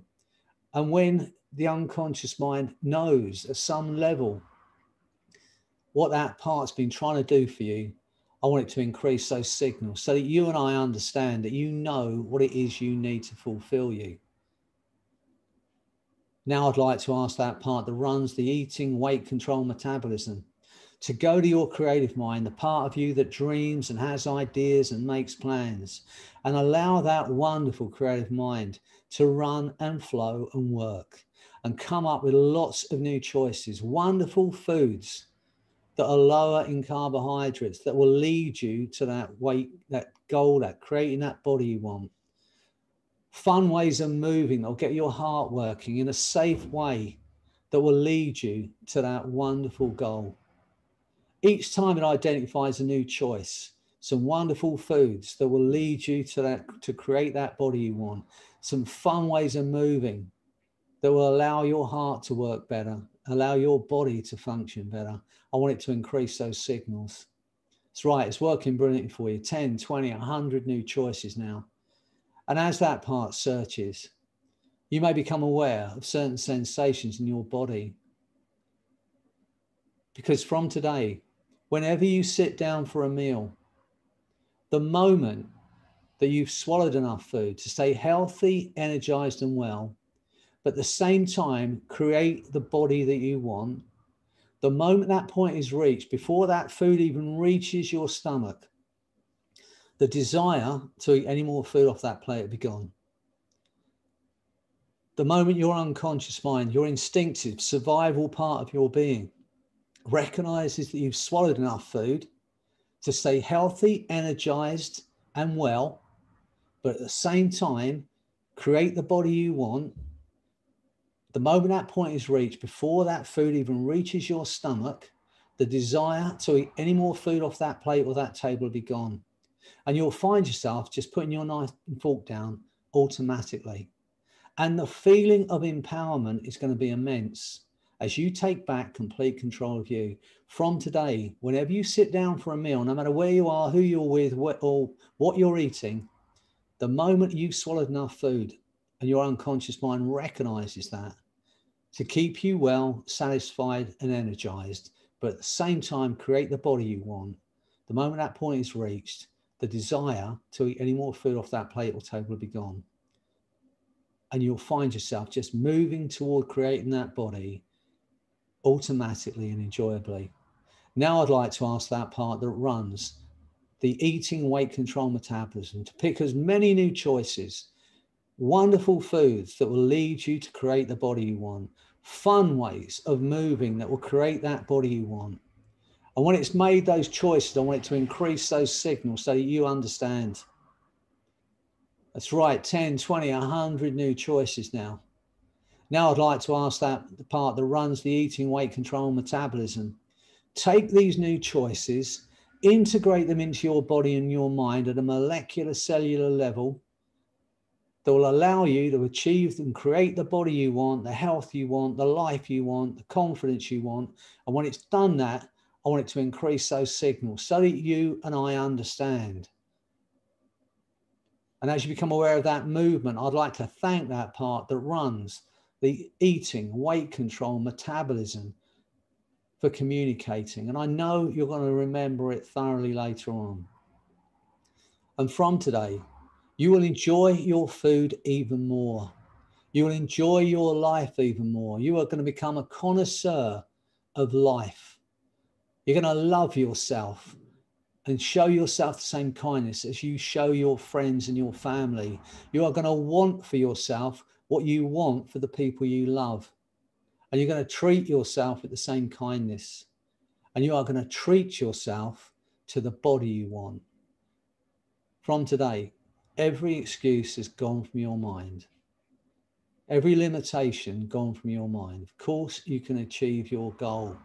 And when the unconscious mind knows at some level what that part's been trying to do for you, I want it to increase those signals so that you and I understand that you know what it is you need to fulfill you. Now I'd like to ask that part that runs the eating, weight control, metabolism to go to your creative mind, the part of you that dreams and has ideas and makes plans, and allow that wonderful creative mind to run and flow and work and come up with lots of new choices, wonderful foods that are lower in carbohydrates, that will lead you to that weight, that goal, that creating that body you want. Fun ways of moving that will get your heart working in a safe way that will lead you to that wonderful goal. Each time it identifies a new choice, some wonderful foods that will lead you to that, to create that body you want. Some fun ways of moving that will allow your heart to work better, allow your body to function better. I want it to increase those signals. That's right, it's working brilliantly for you. 10, 20, 100 new choices now. And as that part searches, you may become aware of certain sensations in your body. Because from today, whenever you sit down for a meal, the moment that you've swallowed enough food to stay healthy, energized and well, but at the same time, create the body that you want, the moment that point is reached, before that food even reaches your stomach, the desire to eat any more food off that plate will be gone. The moment your unconscious mind, your instinctive survival part of your being, recognizes that you've swallowed enough food to stay healthy, energized and well, but at the same time, create the body you want, the moment that point is reached, before that food even reaches your stomach, the desire to eat any more food off that plate or that table will be gone. And you'll find yourself just putting your knife and fork down automatically. And the feeling of empowerment is going to be immense as you take back complete control of you. From today, whenever you sit down for a meal, no matter where you are, who you're with, or what you're eating, the moment you've swallowed enough food and your unconscious mind recognizes that, to keep you well, satisfied and energized, but at the same time create the body you want, the moment that point is reached, the desire to eat any more food off that plate or table will be gone. And you'll find yourself just moving toward creating that body automatically and enjoyably. Now I'd like to ask that part that runs the eating, weight control, metabolism to pick as many new choices, wonderful foods that will lead you to create the body you want, fun ways of moving that will create that body you want. And when it's made those choices, I want it to increase those signals so that you understand. That's right, 10, 20, 100 new choices now. Now I'd like to ask that the part that runs the eating, weight control, metabolism, take these new choices, integrate them into your body and your mind at a molecular cellular level that will allow you to achieve and create the body you want, the health you want, the life you want, the confidence you want. And when it's done that, I want it to increase those signals so that you and I understand. And as you become aware of that movement, I'd like to thank that part that runs the eating, weight control, metabolism for communicating. And I know you're going to remember it thoroughly later on. And from today, you will enjoy your food even more. You will enjoy your life even more. You are going to become a connoisseur of life. You're going to love yourself and show yourself the same kindness as you show your friends and your family. You are going to want for yourself what you want for the people you love. And you're going to treat yourself with the same kindness. And you are going to treat yourself to the body you want. From today, every excuse has gone from your mind. Every limitation gone from your mind. Of course, you can achieve your goal.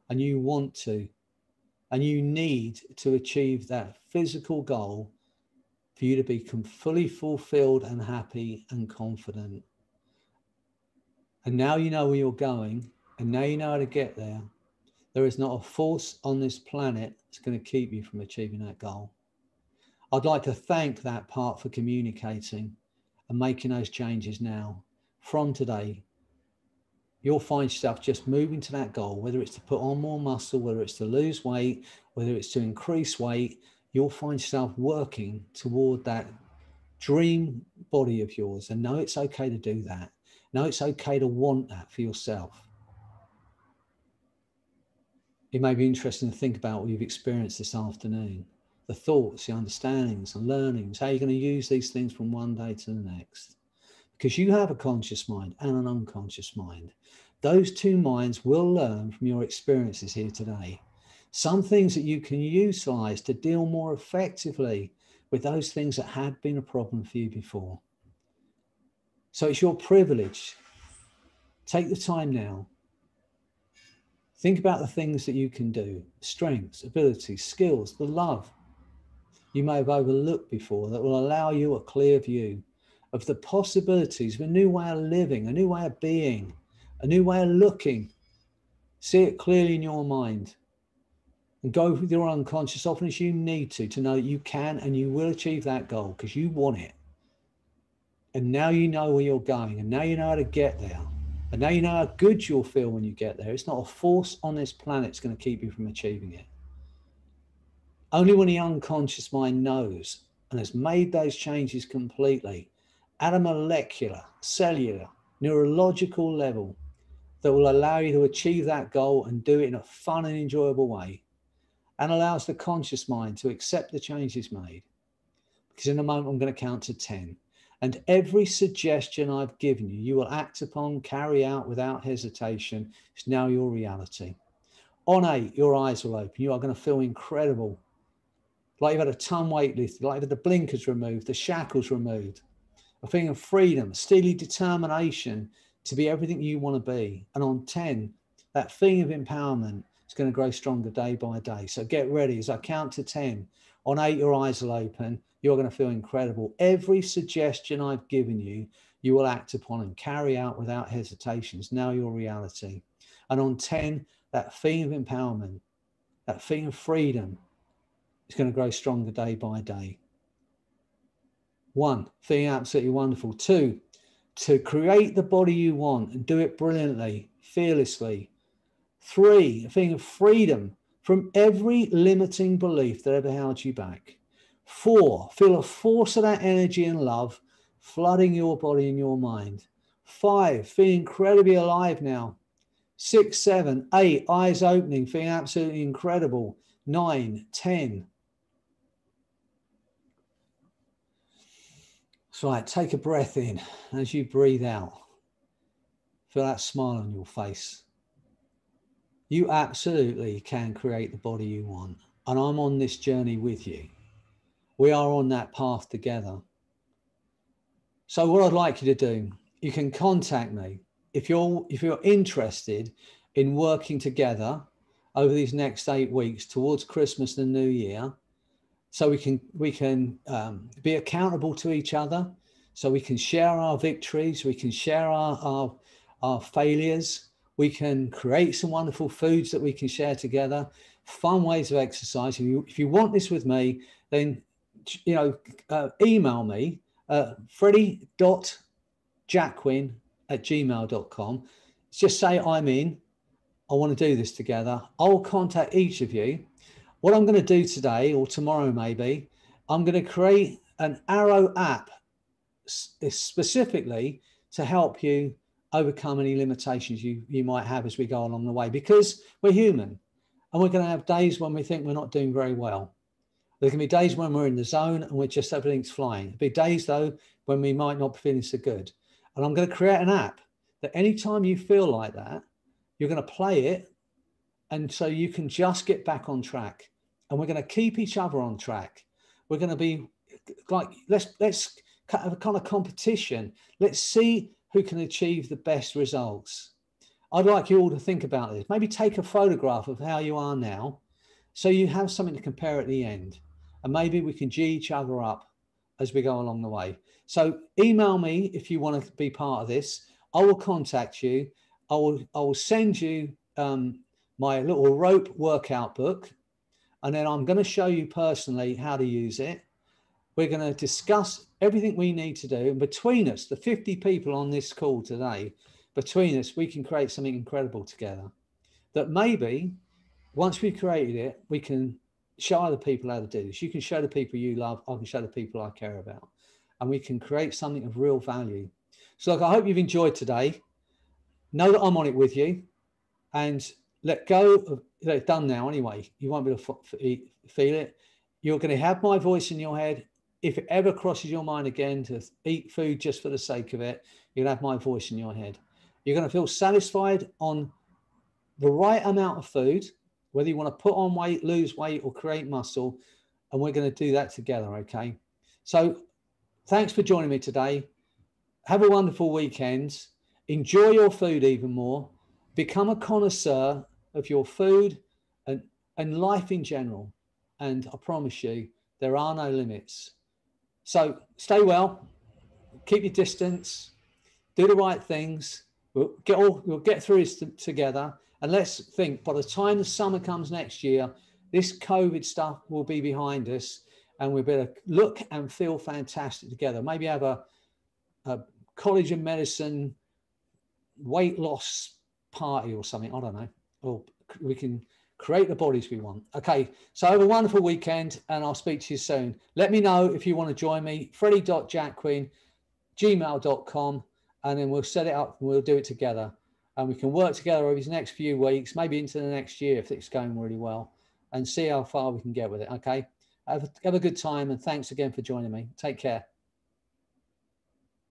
And you want to. And you need to achieve that physical goal for you to be fully fulfilled and happy and confident. And now you know where you're going, and now you know how to get there. There is not a force on this planet that's going to keep you from achieving that goal. I'd like to thank that part for communicating and making those changes now. From today, you'll find yourself just moving to that goal, whether it's to put on more muscle, whether it's to lose weight, whether it's to increase weight, you'll find yourself working toward that dream body of yours. And know it's okay to do that. Know it's okay to want that for yourself. It may be interesting to think about what you've experienced this afternoon, the thoughts, the understandings and learnings, how you're going to use these things from one day to the next. Because you have a conscious mind and an unconscious mind. Those two minds will learn from your experiences here today. some things that you can utilize to deal more effectively with those things that had been a problem for you before. So it's your privilege. Take the time now. Think about the things that you can do, strengths, abilities, skills, the love you may have overlooked before that will allow you a clear view of the possibilities of a new way of living, a new way of being, a new way of looking. See it clearly in your mind and go with your unconscious often as you need to know that you can and you will achieve that goal because you want it. And now you know where you're going, and now you know how to get there. And now you know how good you'll feel when you get there. It's not a force on this planet that's going to keep you from achieving it. Only when the unconscious mind knows and has made those changes completely at a molecular, cellular, neurological level that will allow you to achieve that goal and do it in a fun and enjoyable way, and allows the conscious mind to accept the changes made. Because in a moment, I'm going to count to 10. And every suggestion I've given you, you will act upon, carry out without hesitation. It's now your reality. On 8, your eyes will open. You are going to feel incredible. Like you've had a ton weight lifted, like you've had the blinkers removed, the shackles removed. A feeling of freedom, steely determination to be everything you want to be. And on 10, that feeling of empowerment is going to grow stronger day by day. So get ready as I count to 10. On 8, your eyes will open. You're going to feel incredible. Every suggestion I've given you, you will act upon and carry out without hesitation. It's now your reality. And on 10, that feeling of empowerment, that feeling of freedom is going to grow stronger day by day. 1, feeling absolutely wonderful. 2, to create the body you want and do it brilliantly, fearlessly. 3, a feeling of freedom from every limiting belief that ever held you back. 4, feel a force of that energy and love flooding your body and your mind. 5, feeling incredibly alive now. 6, 7, 8, eyes opening, feeling absolutely incredible. 9, 10. That's right, take a breath in. As you breathe out, feel that smile on your face. You absolutely can create the body you want. And I'm on this journey with you. We are on that path together. So what I'd like you to do, you can contact me if you're interested in working together over these next 8 weeks towards Christmas and New Year. So we can be accountable to each other. So we can share our victories. We can share our failures. We can create some wonderful foods that we can share together. Fun ways of exercise. If you want this with me, then email me freddie.jacquin@gmail.com. Just say I'm in. I want to do this together. I'll contact each of you. What I'm going to do today or tomorrow maybe, I'm going to create an Arrow app specifically to help you overcome any limitations you might have as we go along the way, because we're human and we're going to have days when we think we're not doing very well. There can be days when we're in the zone and we're just everything's flying. There'll be days though when we might not be feeling so good. And I'm going to create an app that anytime you feel like that, you're going to play it. And so you can just get back on track, and we're going to keep each other on track. We're going to be like, let's have a kind of competition. Let's see who can achieve the best results. I'd like you all to think about this. Maybe take a photograph of how you are now, so you have something to compare at the end. And maybe we can G each other up as we go along the way. So email me if you want to be part of this. I will contact you. I will send you my little rope workout book, and then I'm going to show you personally how to use it. We're going to discuss everything we need to do, and between us, the 50 people on this call today, between us, we can create something incredible together that maybe once we've created it, we can show other people how to do this. You can show the people you love, I can show the people I care about, and we can create something of real value. So look, I hope you've enjoyed today. Know that I'm on it with you, and let go of it's done now anyway. You won't be able to feel it. You're going to have my voice in your head. If it ever crosses your mind again to eat food just for the sake of it, you'll have my voice in your head. You're going to feel satisfied on the right amount of food whether you want to put on weight, lose weight, or create muscle. And we're going to do that together. Okay. So thanks for joining me today. Have a wonderful weekend. Enjoy your food even more. Become a connoisseur of your food and life in general. And I promise you, there are no limits. So stay well, keep your distance, do the right things. We'll get through this together. And let's think, by the time the summer comes next year, this COVID stuff will be behind us, and we'll better look and feel fantastic together. Maybe have a College of Medicine weight loss party or something. I don't know. Or we can create the bodies we want. Okay, so have a wonderful weekend, and I'll speak to you soon. Let me know if you want to join me, freddie.jacquin@gmail.com, and then we'll set it up and we'll do it together. And we can work together over these next few weeks, maybe into the next year if it's going really well, and see how far we can get with it. Okay, have a good time, and thanks again for joining me. Take care.